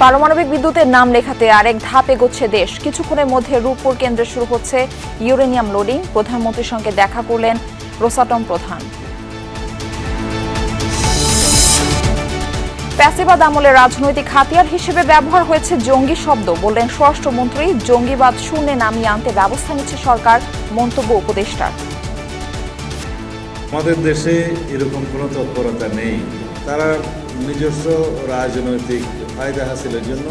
পারমাণবিক বিদ্যুতের নাম লেখাতে আরেক ধাপ এগোচ্ছে দেশ। কিছুক্ষণের মধ্যে রূপপুর কেন্দ্রে শুরু হচ্ছে ইউরেনিয়াম লোডিং। প্রধানমন্ত্রীর সঙ্গে দেখা করলেন রোসাটম প্রধান। ফ্যাসিবাদ আমলে রাজনৈতিক হাতিয়ার হিসেবে ব্যবহার হয়েছে জঙ্গি শব্দ, বললেন স্বরাষ্ট্রমন্ত্রী। জঙ্গিবাদ শূন্যে নামিয়ে আনতে ব্যবস্থা নিচ্ছে সরকার, মন্তব্য উপদেষ্টার। আমাদের দেশে এরকম কোনো তৎপরতা নেই। তারা নিজস্ব রাজনৈতিক ফায়দা হাসিলের জন্য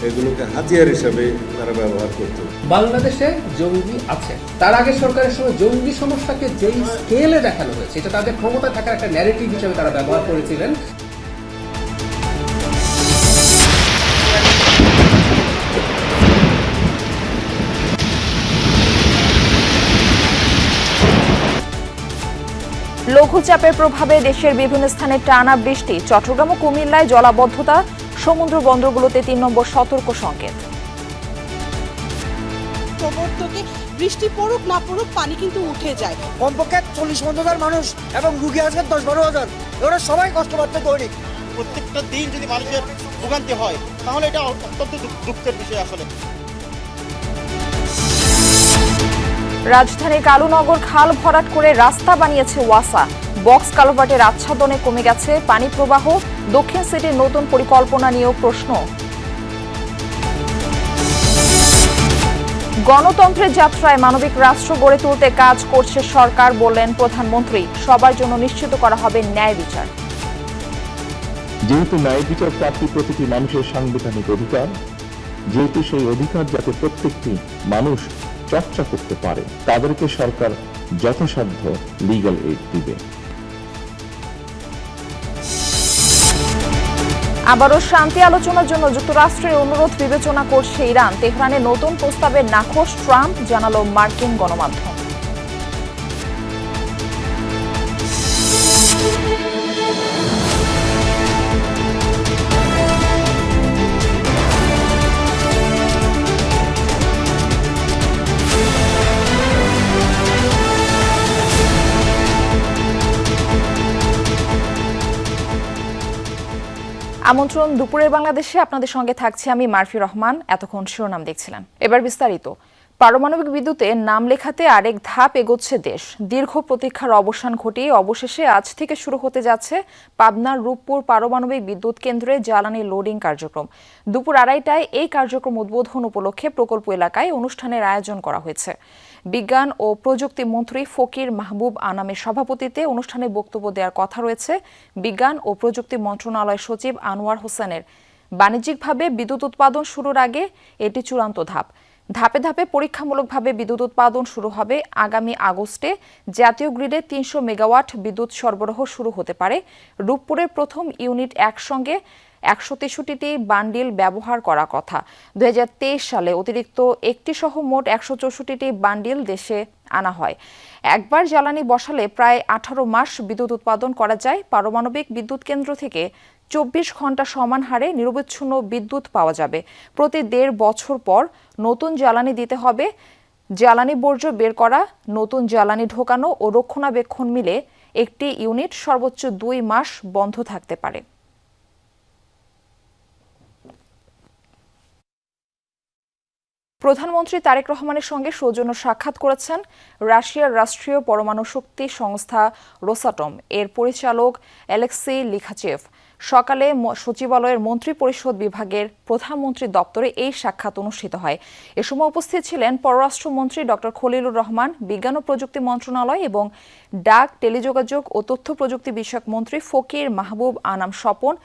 এগুলোকে হাতিয়ার হিসাবে তারা ব্যবহার করত। বাংলাদেশে জঙ্গি আছে, তার আগে সরকারের সময় জঙ্গি সমস্যাকে যেই স্কেলে দেখানো হয়েছে, এটা তাদের ক্ষমতা থাকার একটা ন্যারেটিভ হিসেবে তারা ব্যবহার করেছিলেন। লঘুচাপের প্রভাবে দেশের বিভিন্ন স্থানে টানা বৃষ্টি। চট্টগ্রাম ও কুমিল্লায় জলাবদ্ধতা, সমুদ্র বন্দরগুলোতে ৩ নম্বর সতর্ক সংকেত। প্রবর্তকে বৃষ্টি পড়ুক না পড়ুক পানি কিন্তু উঠে যায়। কমপক্ষে 40-50,000 মানুষ এবং রুগী আসবেন 10-12,000। ওরা সবাই কষ্ট পাচ্ছে দৈনিক। প্রত্যেকটা দিন যদি মানুষের ভোগান্তি হয় তাহলে এটা অত্যন্ত দুঃখের বিষয়। আসলে রাজধানীর কালুনগর খাল ভরাট করে রাস্তা বানিয়েছে ওয়াসা। বক্স কালভার্টের আচ্ছাদনে কমে গেছে পানি প্রবাহ। দক্ষিণ সিটির নতুন পরিকল্পনা নিয়েও প্রশ্ন। গণতন্ত্রের যাত্রায় মানবিক রাষ্ট্র গড়ে তুলতে কাজ করছে সরকার, বললেন প্রধানমন্ত্রী। সবার জন্য নিশ্চিত করা হবে ন্যায় বিচার। যেহেতু ন্যায় বিচার প্রাপ্তি প্রতিটি মানুষের সাংবিধানিক অধিকার, যেহেতু সেই অধিকার যাতে প্রত্যেকটি মানুষ চর্চা করতে পারে, তাদেরকে সরকার যথাসাধ্য লিগ্যাল এইড দিবে। আবারও শান্তি আলোচনার জন্য যুক্তরাষ্ট্রের অনুরোধ বিবেচনা করছে ইরান। তেহরানে নতুন প্রস্তাবের নাখোশ ট্রাম্প, জানালো মার্কিন গণমাধ্যম। আমন্ত্রণ দুপুরের বাংলাদেশে, আপনাদের সঙ্গে থাকছি আমি মারফি রহমান। এতক্ষণ শিরোনাম দেখছিলেন, এবার বিস্তারিত। পারমাণবিক বিদ্যুতে নাম লেখাতে আরেক ধাপ এগোচ্ছে দেশ। দীর্ঘ প্রতীক্ষার অবসান ঘটিয়ে অবশেষে আজ থেকে শুরু হতে যাচ্ছে পাবনার রূপপুর পারমাণবিক বিদ্যুৎ কেন্দ্রে জ্বালানি লোডিং কার্যক্রম। দুপুর 2:30টায় এই কার্যক্রম উদ্বোধন উপলক্ষে প্রকল্প এলাকায় অনুষ্ঠানের আয়োজন করা হয়েছে। বিজ্ঞান ও প্রযুক্তি মন্ত্রী ফকির মাহবুব আনামের সভাপতিত্বে অনুষ্ঠানে বক্তব্য দেওয়ার কথা রয়েছে বিজ্ঞান ও প্রযুক্তি মন্ত্রণালয় সচিব আনোয়ার হোসেনের। বাণিজ্যিকভাবে বিদ্যুৎ উৎপাদন শুরুর আগে এটি চূড়ান্ত ধাপ। ধাপে ধাপে পরীক্ষামূলকভাবে বিদ্যুৎ উৎপাদন শুরু হবে আগামী আগস্টে। জাতীয় গ্রিডে 300 মেগাওয়াট বিদ্যুৎ সরবরাহ শুরু হতে পারে। রূপপুরের প্রথম ইউনিট একসঙ্গে 163টি বান্ডিল ব্যবহার করার কথা। 2023 সালে অতিরিক্ত একটি সহ মোট 164টি বান্ডিল দেশে আনা হয়। একবার জ্বালানি বসালে প্রায় 18 মাস বিদ্যুৎ উৎপাদন করা যায়। পারমাণবিক বিদ্যুৎ কেন্দ্র থেকে 24 ঘন্টা সমান হারে নিরবচ্ছিন্ন বিদ্যুৎ পাওয়া যাবে। প্রতি 1.5 বছর পর নতুন জ্বালানি দিতে হবে। জ্বালানি বর্জ্য বের করা, নতুন জ্বালানি ঢোকানো ও রক্ষণাবেক্ষণ মিলে একটি ইউনিট সর্বোচ্চ 2 মাস বন্ধ থাকতে পারে। প্রধানমন্ত্রী তারেক রহমানের সঙ্গে সৌজন্য সাক্ষাৎ করেছেন রাশিয়ার রাষ্ট্রীয় পরমাণু শক্তি সংস্থা রোসাটম এর পরিচালক অ্যালেক্সি লিখাচেভ। সকালে সচিবালয়ের মন্ত্রী পরিষদ বিভাগের প্রধানমন্ত্রী দপ্তরে এই সাক্ষাৎ অনুষ্ঠিত হয়। এ সময় উপস্থিত ছিলেন পররাষ্ট্রমন্ত্রী ডক্টর খলিলুর রহমান, বিজ্ঞান ও প্রযুক্তি মন্ত্রণালয় এবং ডাক, টেলিযোগাযোগ ও তথ্য প্রযুক্তি বিষয়ক মন্ত্রী ফকির মাহবুব আনাম স্বপন,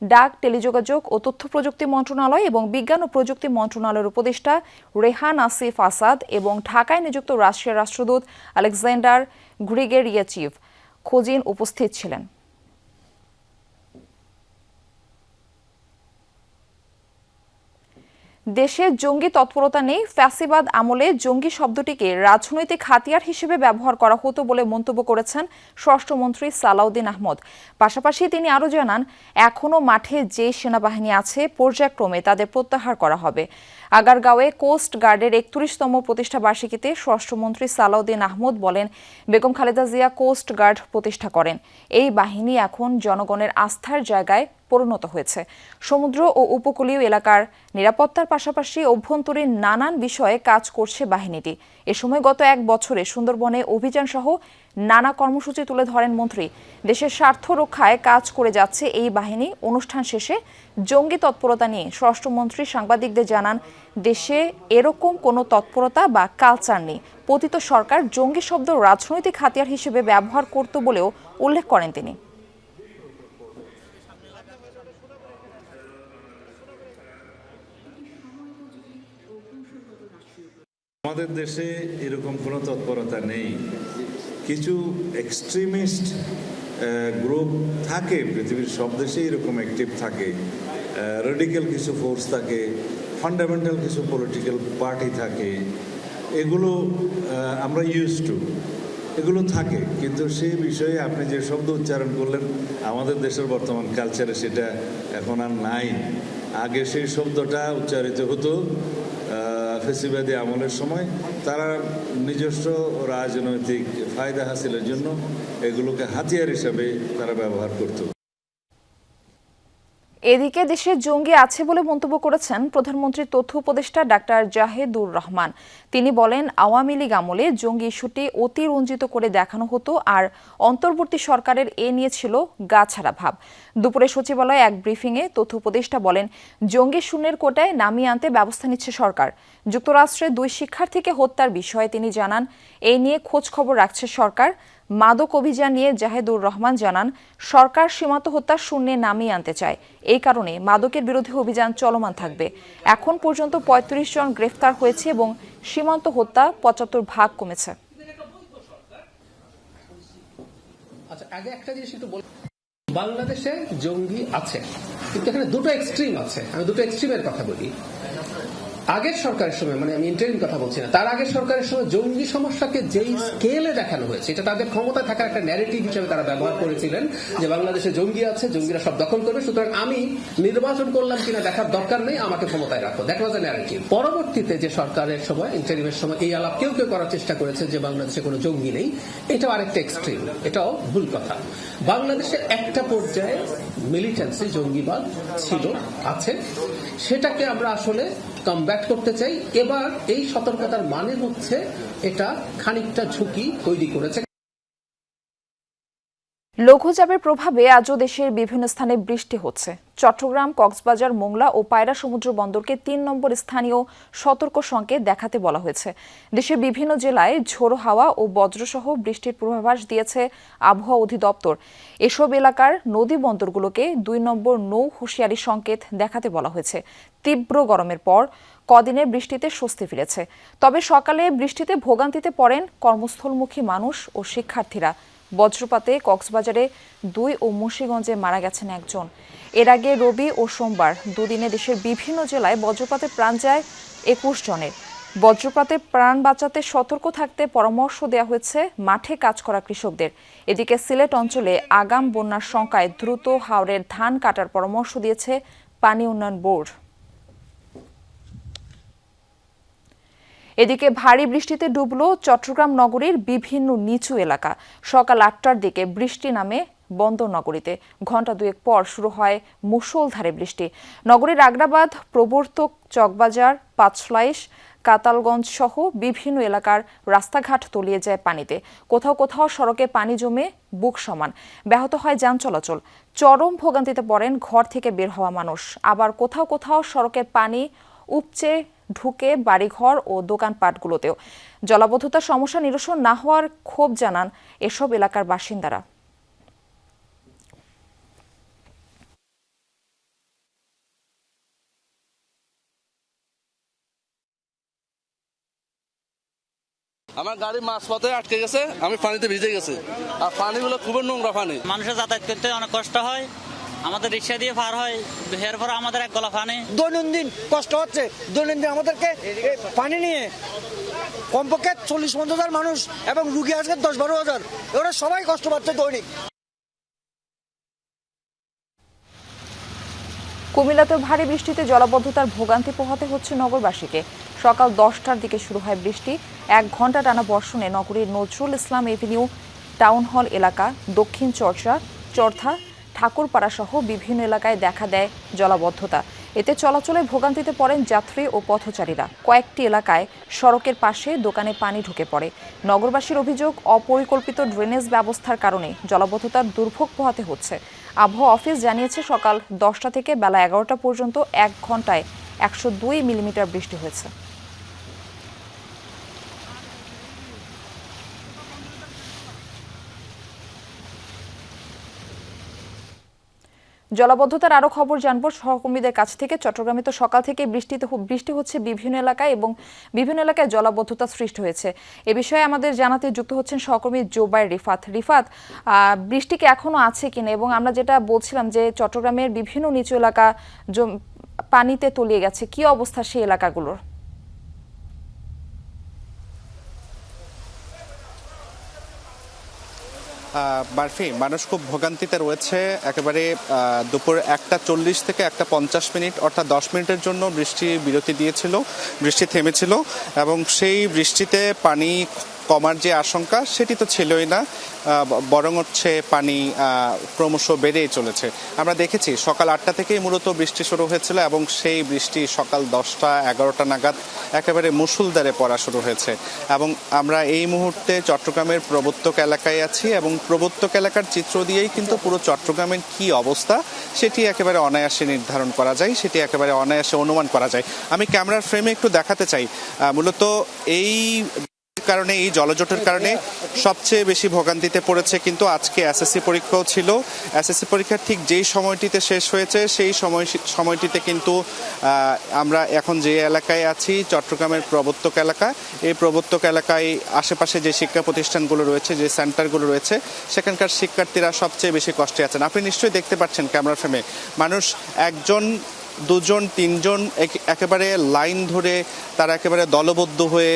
ডাক, টেলিযোগাযোগ ও তথ্য প্রযুক্তি মন্ত্রণালয় এবং বিজ্ঞান ও প্রযুক্তি মন্ত্রণালয়ের উপদেষ্টা রেহান আসিফ আসাদ এবং ঢাকায় নিযুক্ত রাশিয়ার রাষ্ট্রদূত আলেকজান্ডার গ্রিগেরিয়েচিভ খোজিন উপস্থিত ছিলেন। দেশে জঙ্গি তৎপরতা নেই। ফ্যাসিবাদ আমলে জঙ্গি শব্দটিকে রাজনৈতিক হাতিয়ার হিসেবে ব্যবহার করা হতো বলে মন্তব্য করেছেন স্বরাষ্ট্রমন্ত্রী সালাউদ্দিন আহমদ। পাশাপাশি তিনি আরও জানান, এখনও মাঠে যে সেনাবাহিনী আছে পর্যায়ক্রমে তাদের প্রত্যাহার করা হবে। আগারগাঁওয়ে কোস্ট গার্ডের 31তম প্রতিষ্ঠা বার্ষিকীতে স্বরাষ্ট্রমন্ত্রী সালাউদ্দিন আহমদ বলেন, বেগম খালেদা জিয়া কোস্ট গার্ড প্রতিষ্ঠা করেন। এই বাহিনী এখন জনগণের আস্থার জায়গায় পরিণত হয়েছে। সমুদ্র ও উপকূলীয় এলাকার নিরাপত্তার পাশাপাশি অভ্যন্তরীণ নানান বিষয়ে কাজ করছে বাহিনীটি। এ সময় গত 1 বছরে সুন্দরবনে অভিযান সহ নানা কর্মসূচি তুলে ধরেন মন্ত্রী। দেশের স্বার্থ রক্ষায় কাজ করে যাচ্ছে এই বাহিনী। অনুষ্ঠান শেষে জঙ্গি তৎপরতা নিয়ে স্বরাষ্ট্রমন্ত্রী সাংবাদিকদের জানান, দেশে এরকম কোনো তৎপরতা বা কালচার নেই। পতিত সরকার জঙ্গি শব্দ রাজনৈতিক হাতিয়ার হিসেবে ব্যবহার করত বলেও উল্লেখ করেন তিনি। আমাদের দেশে এরকম কোনো তৎপরতা নেই। কিছু এক্সট্রিমিস্ট গ্রুপ থাকে, পৃথিবীর সব দেশেই এরকম অ্যাক্টিভ থাকে। রেডিক্যাল কিছু ফোর্স থাকে, ফান্ডামেন্টাল কিছু পলিটিক্যাল পার্টি থাকে। এগুলো আমরা ইউজ টু, এগুলো থাকে। কিন্তু সেই বিষয়ে আপনি যে শব্দ উচ্চারণ করলেন, আমাদের দেশের বর্তমান কালচারে সেটা এখন আর নাই। আগে সেই শব্দটা উচ্চারিত হতো ফেসিবাদী আমলের সময়। তারা নিজস্ব রাজনৈতিক ফায়দা হাসিলের জন্য এগুলোকে হাতিয়ার হিসাবে তারা ব্যবহার করত। এদিকে দেশে জঙ্গি আছে বলে মন্তব্য করেছেন প্রধানমন্ত্রীর তথ্য উপদেষ্টা ডাক্তার জাহেদুর রহমান। তিনি বলেন, আওয়ামী লীগ আমলে জঙ্গি ইস্যুটি অতিরঞ্জিত করে দেখানো হতো, আর অন্তর্বর্তী সরকারের এ নিয়ে ছিল গাছাড়া ভাব। দুপুরে সচিবালয়ে এক ব্রিফিংয়ে তথ্য উপদেষ্টা বলেন, জঙ্গি শূন্যের কোটায় নামিয়ে আনতে ব্যবস্থা নিচ্ছে সরকার। যুক্তরাষ্ট্রে 2 শিক্ষার্থীকে হত্যার বিষয়ে তিনি জানান, এই নিয়ে খোঁজ খবর রাখছে সরকার। মাদক অভিযান নিয়ে জাহেদুর রহমান জানান, সরকার সীমান্ত হত্যা শূন্যে নামিয়ে আনতে চায়। এই কারণে মাদকের বিরোধী অভিযান চলমান থাকবে। এখন পর্যন্ত 35 জন গ্রেফতার হয়েছে এবং সীমান্ত হত্যা 75% কমেছে। আচ্ছা, আগে একটা জিনিস একটু বল, বাংলাদেশে জঙ্গি আছে, কিন্তু এখানে দুটো এক্সট্রিম আছে। আমি দুটো এক্সট্রিমের কথা বলি। আগের সরকারের সময়, মানে আমি ইন্টারিম কথা বলছি না, তার আগের সরকারের সময় জঙ্গি সমস্যাকে যেই স্কেলে দেখানো হয়েছে, এটা তাদের ক্ষমতায় থাকার একটা ন্যারেটিভ হিসেবে তারা ব্যবহার করেছিলেন যে বাংলাদেশে জঙ্গি আছে, জঙ্গিরা সব দখল করবে, সুতরাং আমি নির্বাচন করলাম কিনা দেখার দরকার নেই, আমাকে ক্ষমতায় রাখো। That was A narrative. পরবর্তীতে যে সরকারের সময়, ইন্টারিমের সময় এই আলাপ কেউ কেউ করার চেষ্টা করেছে যে বাংলাদেশে কোনো জঙ্গি নেই। এটাও আরেকটা এক্সট্রিম, এটাও ভুল কথা। বাংলাদেশে একটা পর্যায়ে মিলিটেন্সি, জঙ্গিবাদ ছিল, আছে, সেটাকে আমরা আসলে কমব্যাট করতে চাই। এবার এই সতর্কতার মানে হচ্ছে এটা খানিকটা ঝুঁকি তৈরি করেছে। লঘুচাপের প্রভাবে আজও দেশের বিভিন্ন স্থানে বৃষ্টি হচ্ছে। চট্টগ্রাম, কক্সবাজার, মোংলা ও পায়রা সমুদ্র বন্দরকে 3 নম্বর স্থানীয় সতর্ক সংকেত দেখাতে বলা হয়েছে। দেশের বিভিন্ন জেলায় ঝোড়ো হাওয়া ও বজ্রসহ বৃষ্টির পূর্বাভাস দিয়েছে আবহাওয়া অধিদপ্তর। এসব এলাকার নদী বন্দরগুলোকে 2 নম্বর নৌ হুঁশিয়ারি সংকেত দেখাতে বলা হয়েছে। তীব্র গরমের পর কদিনের বৃষ্টিতে স্বস্তি ফিরেছে। তবে সকালে বৃষ্টিতে ভোগান্তিতে পড়েন কর্মস্থলমুখী মানুষ ও শিক্ষার্থীরা। বজ্রপাতে কক্সবাজারে 2 ও মুন্সিগঞ্জে মারা গেছেন 1 জন। এর আগে রবি ও সোমবার 2 দিনে দেশের বিভিন্ন জেলায় বজ্রপাতে প্রাণ যায় 21 জনের। বজ্রপাতে প্রাণ বাঁচাতে সতর্ক থাকতে পরামর্শ দেওয়া হয়েছে মাঠে কাজ করা কৃষকদের। এদিকে সিলেট অঞ্চলে আগাম বন্যার শঙ্কায় দ্রুত হাওরের ধান কাটার পরামর্শ দিয়েছে পানি উন্নয়ন বোর্ড। এদিকে ভারী বৃষ্টিতে ডুবল চট্টগ্রাম নগরীর বিভিন্ন নিচু এলাকা। সকাল 8টার দিকে বৃষ্টি নামে বন্দর নগরীতে। ঘণ্টা 2 পর শুরু হয় মুষলধারে বৃষ্টি। নগরীর আগ্রাবাদ, প্রবর্তক, চকবাজার, পাঁচলাইশ, কাতালগঞ্জ সহ বিভিন্ন এলাকার রাস্তাঘাট তলিয়ে যায় পানিতে। কোথাও কোথাও সড়কে পানি জমে বুক সমান। ব্যাহত হয় যান চলাচল। চরম ভোগান্তিতে পড়েন ঘর থেকে বের হওয়া মানুষ। আবার কোথাও কোথাও সড়কের পানি উপচে ঢুকে বাড়িঘর ও দোকানপাটগুলোতেও। জলাবদ্ধতার সমস্যা নিরসন না হওয়ার ক্ষোভ জানান এসব এলাকার বাসিন্দারা। আমার গাড়ি মাঝপথে আটকে গেছে, আমি পানিতে ভিজে গেছি, আর পানিগুলো খুবই নোংরা পানি। মানুষের যাতায়াত করতে অনেক কষ্ট হয়, আমাদের রিক্সা দিয়ে পার হয়, এরপর আমাদের 1 গলা পানি। দৈনন্দিন কষ্ট হচ্ছে। দৈনন্দিন আমাদেরকে পানি নিয়ে কমপক্ষে 40-50 মানুষ এবং রুগী আজকে 10-12 এরা সবাই কষ্ট পাচ্ছে দৈনিক। কুমিল্লাতে ভারী বৃষ্টিতে জলাবদ্ধতার ভোগান্তি পোহাতে হচ্ছে নগরবাসীকে। সকাল 10টার দিকে শুরু হয় বৃষ্টি। 1 ঘণ্টা টানা বর্ষণে নগরীর Nazrul Islam Avenue, town hall এলাকা, দক্ষিণ চর্চা, চরথা, ঠাকুরপাড়া সহ বিভিন্ন এলাকায় দেখা দেয় জলাবদ্ধতা। এতে চলাচলে ভোগান্তিতে পড়েন যাত্রী ও পথচারীরা। কয়েকটি এলাকায় সড়কের পাশে দোকানে পানি ঢুকে পড়ে। নগরবাসীর অভিযোগ, অপরিকল্পিত ড্রেনেজ ব্যবস্থার কারণে জলাবদ্ধতার দুর্ভোগ পোহাতে হচ্ছে। আবহাওয়া অফিস জানিয়েছে সকাল 10টা থেকে বেলা 11টা পর্যন্ত 1 ঘন্টায় 102 মিলিমিটার বৃষ্টি হয়েছে। জলাবদ্ধতার আরও খবর জানবো সহকর্মীদের কাছ থেকে। চট্টগ্রামে তো সকাল থেকে বৃষ্টি হচ্ছে বিভিন্ন এলাকায় এবং বিভিন্ন এলাকায় জলাবদ্ধতা সৃষ্টি হয়েছে। এ বিষয়ে আমাদের জানাতে যুক্ত হচ্ছেন সহকর্মী জোবায়ের রিফাত। রিফাত, বৃষ্টি কি এখনো আছে কিনা, এবং আমরা যেটা বলছিলাম যে চট্টগ্রামের বিভিন্ন নিচু এলাকা পানিতে তলিয়ে গেছে, কি অবস্থা সেই এলাকাগুলোর? বারফি, মানুষ খুব ভোগান্তিতে রয়েছে। একেবারে দুপুর 1:40 থেকে 1:50 অর্থাৎ 10 মিনিটের জন্য বৃষ্টি বিরতি দিয়েছিল, বৃষ্টি থেমেছিল এবং সেই বৃষ্টিতে পানি কমার যে আশঙ্কা সেটি তো ছিলই না, বরং হচ্ছে পানি ক্রমশ বেড়েই চলেছে। আমরা দেখেছি সকাল 8টা থেকেই মূলত বৃষ্টি শুরু হয়েছিল এবং সেই বৃষ্টি সকাল 10টা-11টা নাগাদ একেবারে মুষলধারে পড়া শুরু হয়েছে। এবং আমরা এই মুহূর্তে চট্টগ্রামের প্রবর্তক এলাকায় আছি এবং প্রবর্তক এলাকার চিত্র দিয়েই কিন্তু পুরো চট্টগ্রামের কি অবস্থা সেটি একেবারে অনায়াসে নির্ধারণ করা যায়, সেটি একেবারে অনায়াসে অনুমান করা যায়। আমি ক্যামেরার ফ্রেমে একটু দেখাতে চাই, মূলত এই কারণে, এই জলজটের কারণে সবচেয়ে বেশি ভোগান্তিতে পড়েছে কিন্তু আজকে এসএসসি পরীক্ষাও ছিল। এসএসসি পরীক্ষা ঠিক যেই সময়টিতে শেষ হয়েছে সেই সময়টিতে কিন্তু আমরা এখন যে এলাকায় আছি চট্টগ্রামের প্রবর্তক এলাকা, এই প্রবর্তক এলাকায় আশেপাশে যে শিক্ষা প্রতিষ্ঠানগুলো রয়েছে, যে সেন্টারগুলো রয়েছে, সেখানকার শিক্ষার্থীরা সবচেয়ে বেশি কষ্টে আছেন। আপনি নিশ্চয়ই দেখতে পাচ্ছেন ক্যামেরা ফ্রেমে, মানুষ 1জন 2জন 3জন একেবারে লাইন ধরে তারা একেবারে দলবদ্ধ হয়ে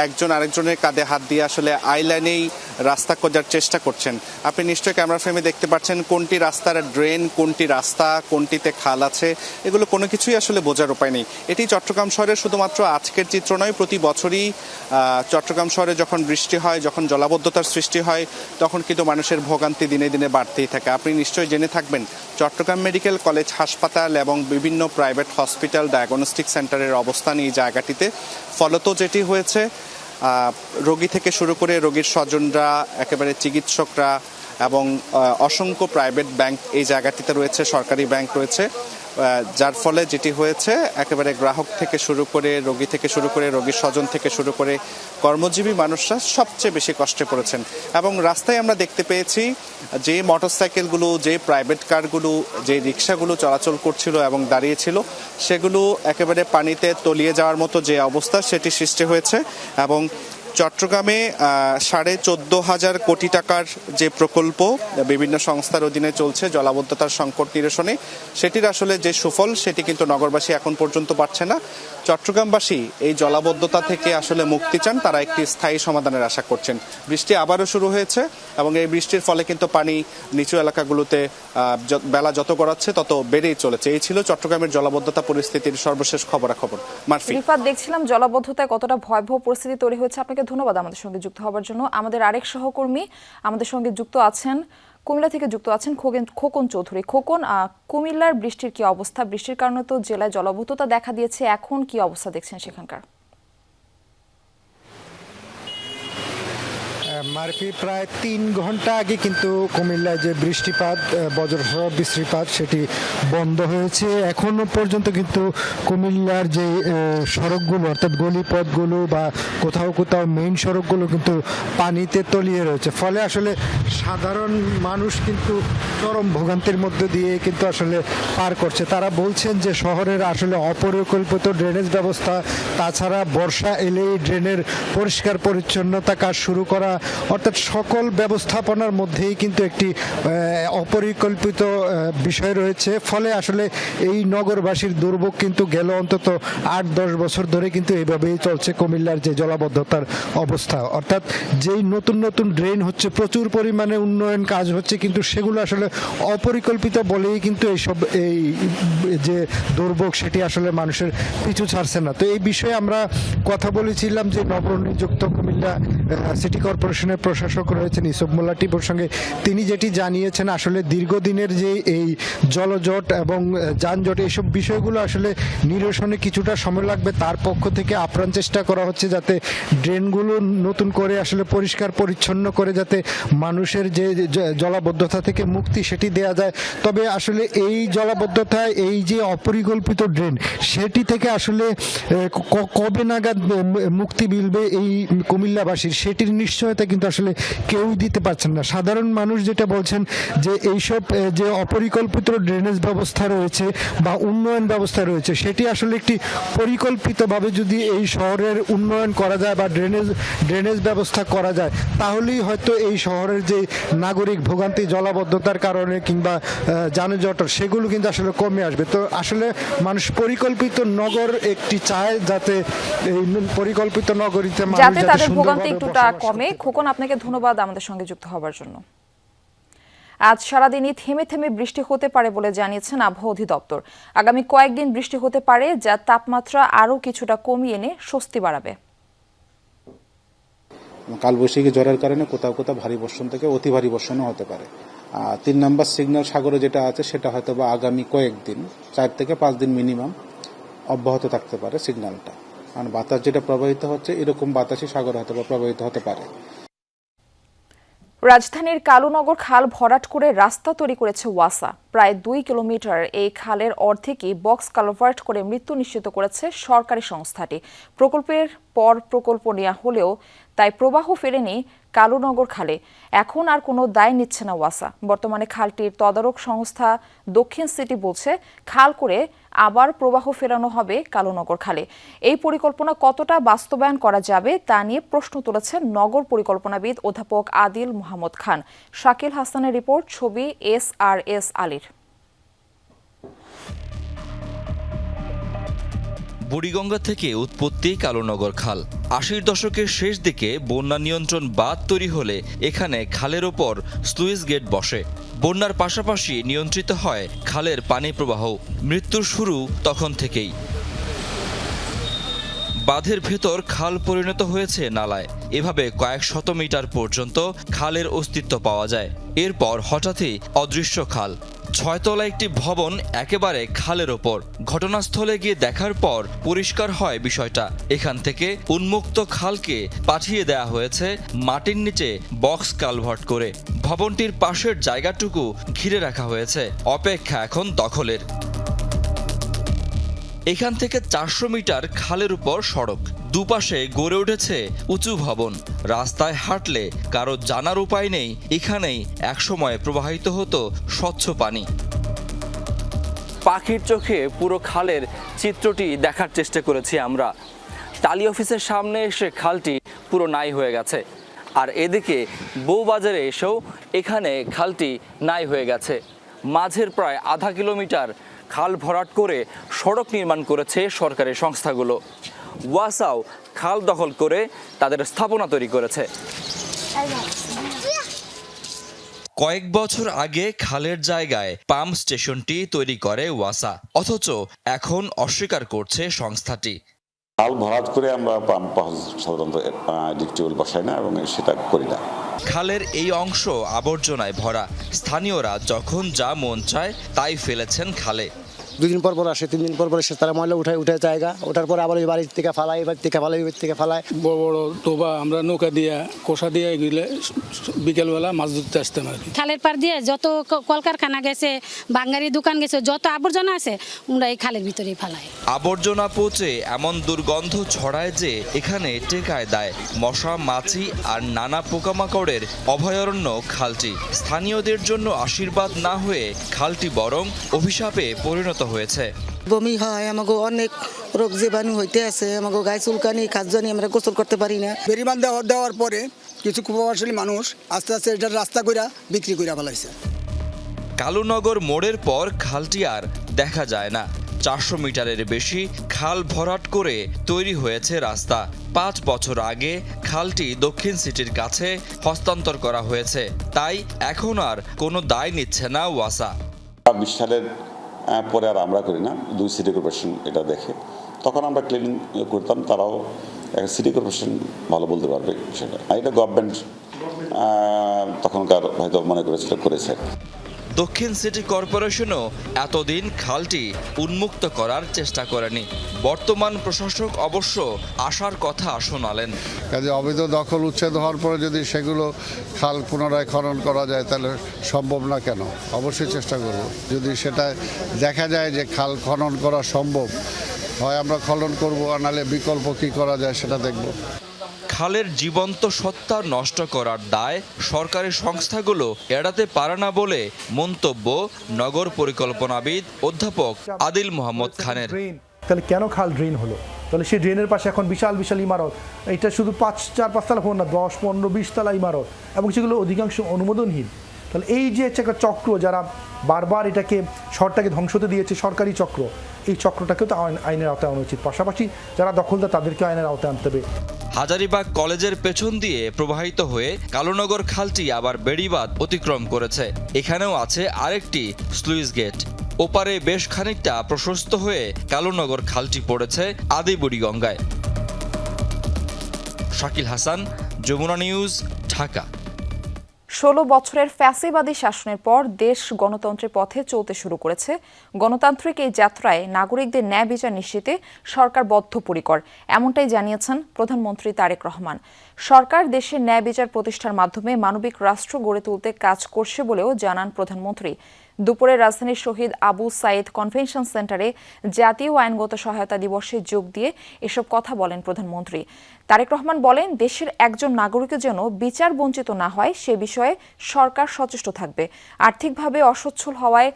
একজন আরেকজনের কাঁধে হাত দিয়ে আসলে আইলাইনেই রাস্তা খোঁজার চেষ্টা করছেন। আপনি নিশ্চয়ই ক্যামেরা ফ্রেমে দেখতে পাচ্ছেন কোনটি রাস্তার ড্রেন, কোনটি রাস্তা, কোনটিতে খাল আছে, এগুলো কোনো কিছুই আসলে বোঝার উপায় নেই। এটি চট্টগ্রাম শহরের শুধুমাত্র আজকের চিত্র নয়, প্রতি বছরই চট্টগ্রাম শহরে যখন বৃষ্টি হয়, যখন জলাবদ্ধতার সৃষ্টি হয়, তখন কিন্তু মানুষের ভোগান্তি দিনে দিনে বাড়তেই থাকে। আপনি নিশ্চয়ই জেনে থাকবেন চট্টগ্রাম মেডিকেল কলেজ হাসপাতাল এবং বিভিন্ন প্রাইভেট হসপিটাল, ডায়াগনস্টিক সেন্টারের অবস্থান এই জায়গাটিতে। ফলত যেটি হয়েছে, রোগী থেকে শুরু করে রোগীর স্বজনরা, একেবারে চিকিৎসকরা এবং অসংখ্য প্রাইভেট ব্যাংক এই জায়গাটিতে রয়েছে, সরকারি ব্যাংক রয়েছে, যার ফলে যেটি হয়েছে একেবারে গ্রাহক থেকে শুরু করে, রোগী থেকে শুরু করে, রোগীর স্বজন থেকে শুরু করে কর্মজীবী মানুষরা সবচেয়ে বেশি কষ্টে পড়েছেন। এবং রাস্তায় আমরা দেখতে পেয়েছি যে মোটরসাইকেলগুলো, যে প্রাইভেট কারগুলো, যে রিক্সাগুলো চলাচল করছিল এবং দাঁড়িয়েছিল, সেগুলো একেবারে পানিতে তলিয়ে যাওয়ার মতো যে অবস্থা সেটি সৃষ্টি হয়েছে। এবং চট্টগ্রামে 14,500 কোটি টাকার যে প্রকল্প বিভিন্ন সংস্থার অধীনে চলছে জলাবদ্ধতার সংকট নিরসনে, সেটির আসলে যে সুফল সেটি কিন্তু নগরবাসী এখন পর্যন্ত পাচ্ছে না। চট্টগ্রামবাসী এই জলাবদ্ধতা থেকে আসলে মুক্তি চান, তারা একটি স্থায়ী সমাধানের আশা করছেন। বৃষ্টি আবারও শুরু হয়েছে এবং এই বৃষ্টির ফলে কিন্তু পানি নিচু এলাকাগুলোতে বেলা যত গড়াচ্ছে তত বেড়েই চলেছে। এই ছিল চট্টগ্রামের জলাবদ্ধতা পরিস্থিতির সর্বশেষ খবরাখবর। মারফি, রিফাত, দেখছিলাম জলাবদ্ধতায় কতটা ভয়াবহ পরিস্থিতি তৈরি হয়েছে। আপনাকে ধন্যবাদ আমাদের সঙ্গে যুক্ত হওয়ার জন্য। আমাদের আরেক সহকর্মী আমাদের সঙ্গে যুক্ত আছেন, কুমিল্লা থেকে যুক্ত আছেন খোকন চৌধুরী। খোকন, কুমিল্লার বৃষ্টির কি অবস্থা? বৃষ্টির কারণে তো জেলায় জলাবদ্ধতা দেখা দিয়েছে, এখন কি অবস্থা দেখছেন সেখানকার? মারফি, প্রায় 3 ঘন্টা আগে কিন্তু কুমিল্লায় যে বৃষ্টিপাত, বজ্রসহ বৃষ্টিপাত, সেটি বন্ধ হয়েছে। এখনো পর্যন্ত কিন্তু কুমিল্লার যে সড়কগুলো, অর্থাৎ গলিপথগুলো বা কোথাও কোথাও মেইন সড়কগুলো কিন্তু পানিতে তলিয়ে রয়েছে। ফলে আসলে সাধারণ মানুষ কিন্তু চরম ভোগান্তির মধ্যে দিয়ে কিন্তু আসলে পার করছে। তারা বলছেন যে শহরের আসলে অপরিকল্পিত ড্রেনেজ ব্যবস্থা, তাছাড়া বর্ষা এলেই ড্রেনের পরিষ্কার পরিচ্ছন্নতা কাজ শুরু করা, অর্থাৎ সকল ব্যবস্থাপনার মধ্যেই কিন্তু একটি অপরিকল্পিত বিষয় রয়েছে। ফলে আসলে এই নগরবাসীর দুর্ভোগ কিন্তু গেল অন্তত 8-10 বছর ধরে কিন্তু এইভাবেই চলছে কুমিল্লার যে জলাবদ্ধতার অবস্থা। অর্থাৎ যেই নতুন নতুন ড্রেন হচ্ছে, প্রচুর পরিমাণে উন্নয়ন কাজ হচ্ছে, কিন্তু সেগুলো আসলে অপরিকল্পিত বলেই কিন্তু এই যে দুর্ভোগ সেটি আসলে মানুষের পিছু ছাড়ছে না। তো এই বিষয়ে আমরা কথা বলেছিলাম যে নবনিযুক্ত কুমিল্লা সিটি কর্পোরেশন কর্পোরেশনের প্রশাসক রয়েছেন ইউসুফ মোল্লা টিপুর সঙ্গে, তিনি যেটি জানিয়েছেন আসলে দীর্ঘদিনের যে এই জলজট এবং যানজট এইসব বিষয়গুলো আসলে নিরসনে কিছুটা সময় লাগবে। তার পক্ষ থেকে আপ্রাণ চেষ্টা করা হচ্ছে যাতে ড্রেনগুলো নতুন করে আসলে পরিষ্কার পরিচ্ছন্ন করে যাতে মানুষের যে জলাবদ্ধতা থেকে মুক্তি সেটি দেয়া যায়। তবে আসলে এই জলাবদ্ধতায় এই যে অপরিকল্পিত ড্রেন সেটি থেকে আসলে কবে নাগাদ মুক্তি মিলবে এই কুমিল্লাবাসীর সেটির নিশ্চয়তা কিন্তু আসলে কেউ দিতে পারছেন না। সাধারণ মানুষ যেটা বলছেন যে এইসব যে অপরিকল্পিত ড্রেনেজ ব্যবস্থা রয়েছে বা উন্নয়ন ব্যবস্থা রয়েছে সেটি আসলে একটি পরিকল্পিতভাবে যদি এই শহরের উন্নয়ন করা যায় বা ড্রেনেজ ব্যবস্থা করা যায় তাহলেই হয়তো এই শহরের যে নাগরিক ভোগান্তি জলাবদ্ধতার কারণে কিংবা যানজট সেগুলো কিন্তু আসলে কমে আসবে। তো আসলে মানুষ পরিকল্পিত নগর একটি চায় যাতে এই পরিকল্পিত নগরীতে যাতে তাদের ভোগান্তি একটুটা কমে। খোকন, আপনাকে ধন্যবাদ আমাদের সঙ্গে যুক্ত হবার জন্য। আজ সারাদিনই থেমে থেমে বৃষ্টি হতে পারে বলে জানিয়েছেন আবহাওয়া অধিদপ্তর। আগামী কয়েকদিন বৃষ্টি হতে পারে যা তাপমাত্রা আরও কিছুটা কমিয়ে এনে স্বস্তি বাড়াবে। কালবৈশাখী ঝড়ের কারণে কোথাও কোথাও ভারী বর্ষণ থেকে অতি ভারী বর্ষণও হতে পারে। 3 নম্বর সিগন্যাল সাগরে যেটা আছে সেটা হয়তো বা আগামী কয়েকদিন 4 থেকে 5 দিন মিনিমাম অব্যাহত থাকতে পারে সিগন্যালটা, কারণ বাতাস যেটা প্রবাহিত হচ্ছে এরকম বাতাসই সাগরে হয়তো বা প্রবাহিত হতে পারে। রাজধানীর কালুনগর খাল ভরাট করে রাস্তা তৈরি করেছে ওয়াসা। প্রায় 2 কিলোমিটার এই খালের অর্ধেকই বক্স কালভার্ট করে মৃত্যু নিশ্চিত করেছে সরকারি সংস্থাটি। প্রকল্পের পর প্রকল্প নেওয়া হলেও তাই প্রবাহ ফেরেনি কালুনগর খালে। এখন আর কোনো দায় নিচ্ছে না ওয়াসা। বর্তমানে খালটির তদারক সংস্থা দক্ষিণ সিটি বলছে খাল করে আবার প্রবাহ ফেরানো হবে কালুনগর খালে। এই পরিকল্পনা কতটা বাস্তবায়ন করা যাবে তা নিয়ে প্রশ্ন তুলেছেন নগর পরিকল্পনাবিদ অধ্যাপক আদিল মোহাম্মদ খান। শাকিল হাসানের রিপোর্ট, ছবি SRS আলীর। বুড়িগঙ্গা থেকে উৎপত্তি কালুনগর খাল। 80-র দশকের শেষ দিকে বন্যা নিয়ন্ত্রণ বাঁধ তৈরি হলে এখানে খালের ওপর স্লুইস গেট বসে। বন্যার পাশাপাশি নিয়ন্ত্রিত হয় খালের পানি প্রবাহ। মৃত্যুর শুরু তখন থেকেই। বাঁধের ভেতর খাল পরিণত হয়েছে নালায়। এভাবে কয়েক শত মিটার পর্যন্ত খালের অস্তিত্ব পাওয়া যায়। এরপর হঠাৎই অদৃশ্য খাল। 6 তলা একটি ভবন একেবারে খালের ওপর। ঘটনাস্থলে গিয়ে দেখার পর পরিষ্কার হয় বিষয়টা। এখান থেকে উন্মুক্ত খালকে পাঠিয়ে দেয়া হয়েছে মাটির নিচে বক্স কালভার্ট করে। ভবনটির পাশের জায়গাটুকু ঘিরে রাখা হয়েছে। অপেক্ষা এখন দখলের। এখান থেকে 400 মিটার খালের উপর সড়ক। দুপাশে গড়ে উঠেছে উঁচু ভবন। রাস্তায় হাঁটলে কারো জানার উপায় নেই এখানেই একসময় প্রবাহিত হতো স্বচ্ছ পানি। পাখির চোখে পুরো খালের চিত্রটি দেখার চেষ্টা করেছি আমরা। টালি অফিসের সামনে এসে খালটি পুরো নাই হয়ে গেছে। আর এদিকে বউবাজারে এসেও এখানে খালটি নাই হয়ে গেছে। মাঝের প্রায় আধা কিলোমিটার খাল ভরাট করে সড়ক নির্মাণ করেছে সরকারি সংস্থাগুলো। ওয়াসাও খাল দখল করে তাদের স্থাপনা তৈরি করেছে। কয়েক বছর আগে খালের জায়গায় পাম্প স্টেশনটি তৈরি করে ওয়াসা, অথচ এখন অস্বীকার করছে সংস্থাটি। খাল ভরাট করে আমরা পাম্প সাধারণত ডিপটিউবওয়েল বসাই না এবং সেটা করি না। খালের এই অংশ আবর্জনায় ভরা। স্থানীয়রা যখন যা মন চায় তাই ফেলেছেন খালে। 2 দিন পর পর আসে, 3 দিন পর পর এসে তারা ময়লা উঠে জায়গা ওঠার পর আবার ওই বাড়ির থেকে ফালাই, বাড়ি থেকে ফালাই, বাড়ি থেকে ফালাই। বড় বড় টোবা আমরা নৌকা দিয়ে কোষা দিয়ে এগুলো বিকেলবেলা মাছ ধরতে আসতাম আর কি। খালের পার দিয়ে যত কলকারখানা গেছে, বাঙালি দোকান গেছে, যত আবর্জনা আছে আমরা এই খালের ভিতরেই ফালাই। আবর্জনা পচে এমন দুর্গন্ধ ছড়ায় যে এখানে টেকায় দেয় মশা, মাছি আর নানা পোকামাকড়ের অভয়ারণ্য খালটি। স্থানীয়দের জন্য আশীর্বাদ না হয়ে খালটি বরং অভিশাপে পরিণত হয়েছে। বমি হয়, আমাকে অনেক রোগ জীবাণু হইতে আছে, আমাকে গায়ে চুলকানি, খাদ্যানি, আমরা গোসল করতে পারি না। বেরিবান দেওয়ার পরে কিছু প্রভাবশালী মানুষ আস্তে আস্তে এটা রাস্তা কইরা বিক্রি কইরা ফেলাইছে। কালুনগর মোড়ের পর খালটি আর দেখা যায় না। 400 মিটারের বেশি খাল ভরাট করে তৈরি হয়েছে রাস্তা। 5 বছর আগে খালটি দক্ষিণ সিটির কাছে হস্তান্তর করা হয়েছে। তাই এখন আর কোনো দায় নিচ্ছে না ওয়াসা। 20 সালের পরে আর আমরা করি না, 2 সিটি কর্পোরেশন এটা দেখে, তখন আমরা ক্লিনিং করতাম। তারাও সিটি কর্পোরেশন ভালো বলতে পারবে সেটা। এটা গভর্নমেন্ট তখনকার হয়তো মনে করেছিল করেছে। দক্ষিণ সিটি কর্পোরেশনও এতদিন খালটি উন্মুক্ত করার চেষ্টা করেনি। বর্তমান প্রশাসক অবশ্য আশার কথা শোনালেন। কাজে অবৈধ দখল উচ্ছেদ হওয়ার পরে যদি সেগুলো খাল পুনরায় খনন করা যায় তাহলে সম্ভব না কেন? অবশ্যই চেষ্টা করব। যদি সেটা দেখা যায় যে খাল খনন করা সম্ভব হয় আমরা খনন করব, আর নাহলে বিকল্প কী করা যায় সেটা দেখব। খালের জীবন্ত সত্তা নষ্ট করার দায় সরকারি সংস্থাগুলো এড়াতে পারে না বলে মন্তব্য নগর পরিকল্পনাবিদ অধ্যাপক আদিল মোহাম্মদ খানের। তাহলে কেন খাল ড্রেন হলো? তাহলে সেই ড্রেনের পাশে এখন বিশাল বিশাল ইমারত, এটা শুধু 4-5 তলা ভবন না, 10-15-20 তলা ইমারত, এবং সেগুলো অধিকাংশ অনুমোদনহীন। তাহলে এই যে একটা চক্র, যারা বারবার এটাকে শহরটাকে ধ্বংস হতে দিয়েছে, সরকারি চক্র, এই চক্রটাকেও তো আইনের আওতায় আনা উচিত। পাশাপাশি যারা দখলদার তাদেরকে আইনের আওতায় আনতে হবে। হাজারীবাগ কলেজের পেছন দিয়ে প্রবাহিত হয়ে কালোনগর খালটি আবার বেড়িবাঁধ অতিক্রম করেছে। এখানেও আছে আরেকটি স্লুইস গেট। ওপারে বেশ খানিকটা প্রশস্ত হয়ে কালোনগর খালটি পড়েছে আদিবুড়ি গঙ্গায়। শাকিল হাসান, যমুনা নিউজ, ঢাকা। 16 বছরের ফ্যাসিবাদী শাসনের পর দেশ গণতন্ত্রের পথে চলতে শুরু করেছে। গণতান্ত্রিক এই যাত্রায় নাগরিকদের ন্যায় বিচার নিশ্চিতে সরকার বদ্ধপরিকর, এমনটাই জানিয়েছেন প্রধানমন্ত্রী তারেক রহমান। সরকার দেশের ন্যায় বিচার প্রতিষ্ঠার মাধ্যমে মানবিক রাষ্ট্র গড়ে তুলতে কাজ করছে বলেও জানান প্রধানমন্ত্রী। দুপুরে রাজধানীর শহীদ আবু সাইদ কনভেনশন সেন্টারে জাতীয় আইনগত সহায়তা দিবসে যোগ দিয়ে এসব কথা বলেন প্রধানমন্ত্রী। তারেক রহমান বলেন, দেশের একজন নাগরিকের যেন বিচার বঞ্চিত না হয় সে বিষয়ে সরকার সচেষ্ট থাকবে। আর্থিকভাবে অসচ্ছল হওয়ায়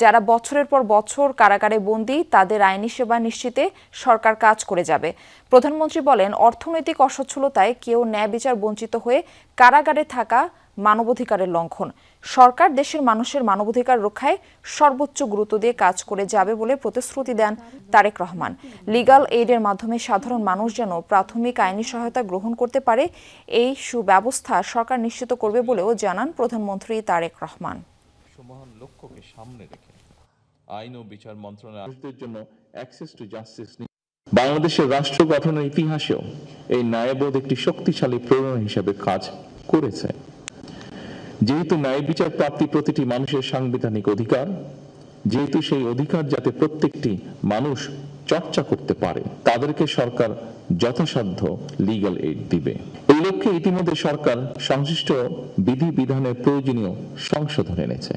যারা বছরের পর বছর কারাগারে বন্দী, তাদের আইনি সেবা নিশ্চিতে সরকার কাজ করে যাবে। প্রধানমন্ত্রী বলেন, অর্থনৈতিক অসচ্ছলতায় কেউ ন্যায় বিচার বঞ্চিত হয়ে কারাগারে থাকা মানবাধিকারের লঙ্ঘন। সরকার দেশের মানুষের মানবাধিকার রক্ষায় সর্বোচ্চ গুরুত্ব দিয়ে কাজ করে যাবে বলে প্রতিশ্রুতি দেন তারেক রহমান। লিগ্যাল এইডের মাধ্যমে সাধারণ মানুষ যেন প্রাথমিক আইনি সহায়তা গ্রহণ করতে পারে, এই সুব্যবস্থা সরকার নিশ্চিত করবে বলেও জানান প্রধানমন্ত্রী তারেক রহমান। সমান লক্ষ্যকে সামনে রেখে আইন ও বিচার মন্ত্রণালয়ের জন্য অ্যাক্সেস টু জাস্টিস বাংলাদেশের রাষ্ট্র গঠনের ইতিহাসেও এই ন্যায়বোধ একটি শক্তিশালী প্রেরণা হিসেবে কাজ করেছে। যেহেতু ন্যায় বিচার প্রাপ্তি প্রতিটি মানুষের সাংবিধানিক অধিকার, যেহেতু সেই অধিকার যাতে প্রত্যেকটি মানুষ চর্চা করতে পারে, তাদেরকে সরকার যথাসাধ্য লিগ্যাল এইড দিবে। এই লক্ষ্যে ইতিমধ্যে সরকার সংশ্লিষ্ট বিধিবিধানের প্রয়োজনীয় সংশোধন এনেছে।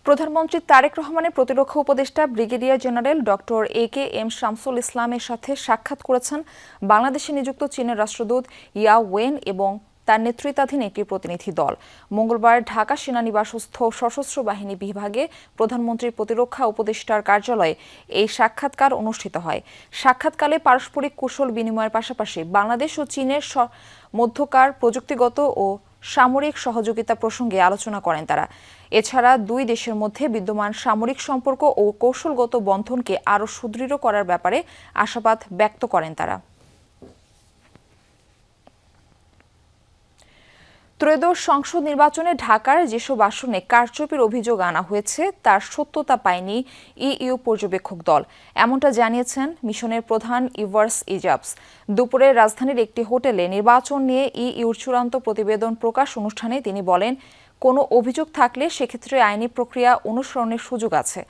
প্রধানমন্ত্রী তারেক রহমানের প্রতিরক্ষা উপদেষ্টা brigadier general doctor AKM Shamsul ইসলামের সাথে সাক্ষাৎ করেছেন বাংলাদেশে নিযুক্ত চীনের রাষ্ট্রদূত ইয়া ওয়েন এবং তার নেতৃত্বাধীন একটি প্রতিনিধি দল। মঙ্গলবার ঢাকা সেনানিবাসস্থ সশস্ত্র বাহিনী বিভাগে প্রধানমন্ত্রীর প্রতিরক্ষা উপদেষ্টার কার্যালয়ে এই সাক্ষাৎকার অনুষ্ঠিত হয়। সাক্ষাৎকালে পারস্পরিক কুশল বিনিময়ের পাশাপাশি বাংলাদেশ ও চীনের মধ্যকার প্রযুক্তিগত ও সামরিক সহযোগিতা প্রসঙ্গে আলোচনা করেন তারা। এছাড়া দুই দেশের মধ্যে বিদ্যমান সামরিক সম্পর্ক ও কৌশলগত বন্ধনকে আরও সুদৃঢ় করার ব্যাপারে আশাবাদ ব্যক্ত করেন তারা। ত্রয়োদশ সংসদ নির্বাচনে ঢাকার যেসব আসনে কারচুপির অভিযোগ আনা হয়েছে তার সত্যতা পায়নি ইইউ পর্যবেক্ষক দল, এমনটা জানিয়েছেন মিশনের প্রধান ইভার্স ইজাবস। দুপুরে রাজধানীর একটি হোটেলে নির্বাচন নিয়ে ইইউর চূড়ান্ত প্রতিবেদন প্রকাশ অনুষ্ঠানে তিনি বলেন, কোনো অভিযোগ থাকলে সেক্ষেত্রে আইনি প্রক্রিয়া অনুসরণের সুযোগ আছে।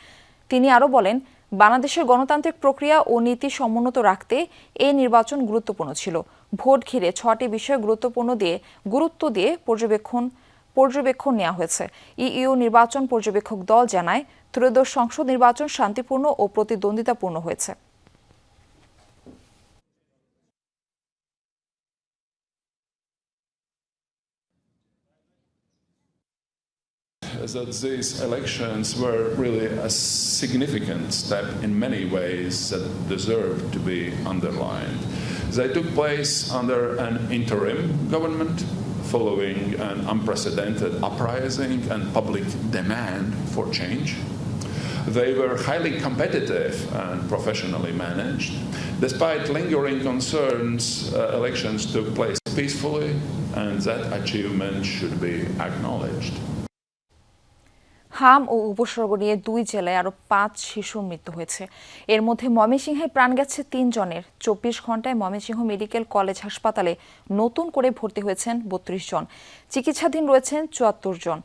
তিনি আরও বলেন, বাংলাদেশের গণতান্ত্রিক প্রক্রিয়া ও নীতি সমুন্নত রাখতে এই নির্বাচন গুরুত্বপূর্ণ ছিল। ভোট ঘিরে 6টি বিষয় গুরুত্ব দিয়ে পর্যবেক্ষণ নেওয়া হয়েছে। ইইউ নির্বাচন পর্যবেক্ষক দল জানায়, ত্রয়োদশ সংসদ নির্বাচন শান্তিপূর্ণ ও প্রতিদ্বন্দ্বিতাপূর্ণ হয়েছে। That these elections were really a significant step in many ways that deserve to be underlined. They took place under an interim government following an unprecedented uprising and public demand for change. They were highly competitive and professionally managed. Despite lingering concerns, elections took place peacefully, and that achievement should be acknowledged. হাম ও উপসর্গ নিয়ে 2 জেলায় আরও 5 শিশুর মৃত্যু হয়েছে। এর মধ্যে ময়মনসিংহে প্রাণ গেছে 3 জনের। 24 ঘন্টায় ময়মনসিংহ মেডিকেল কলেজ হাসপাতালে নতুন করে ভর্তি হয়েছেন 32 জন, চিকিৎসাধীন রয়েছেন 74 জন।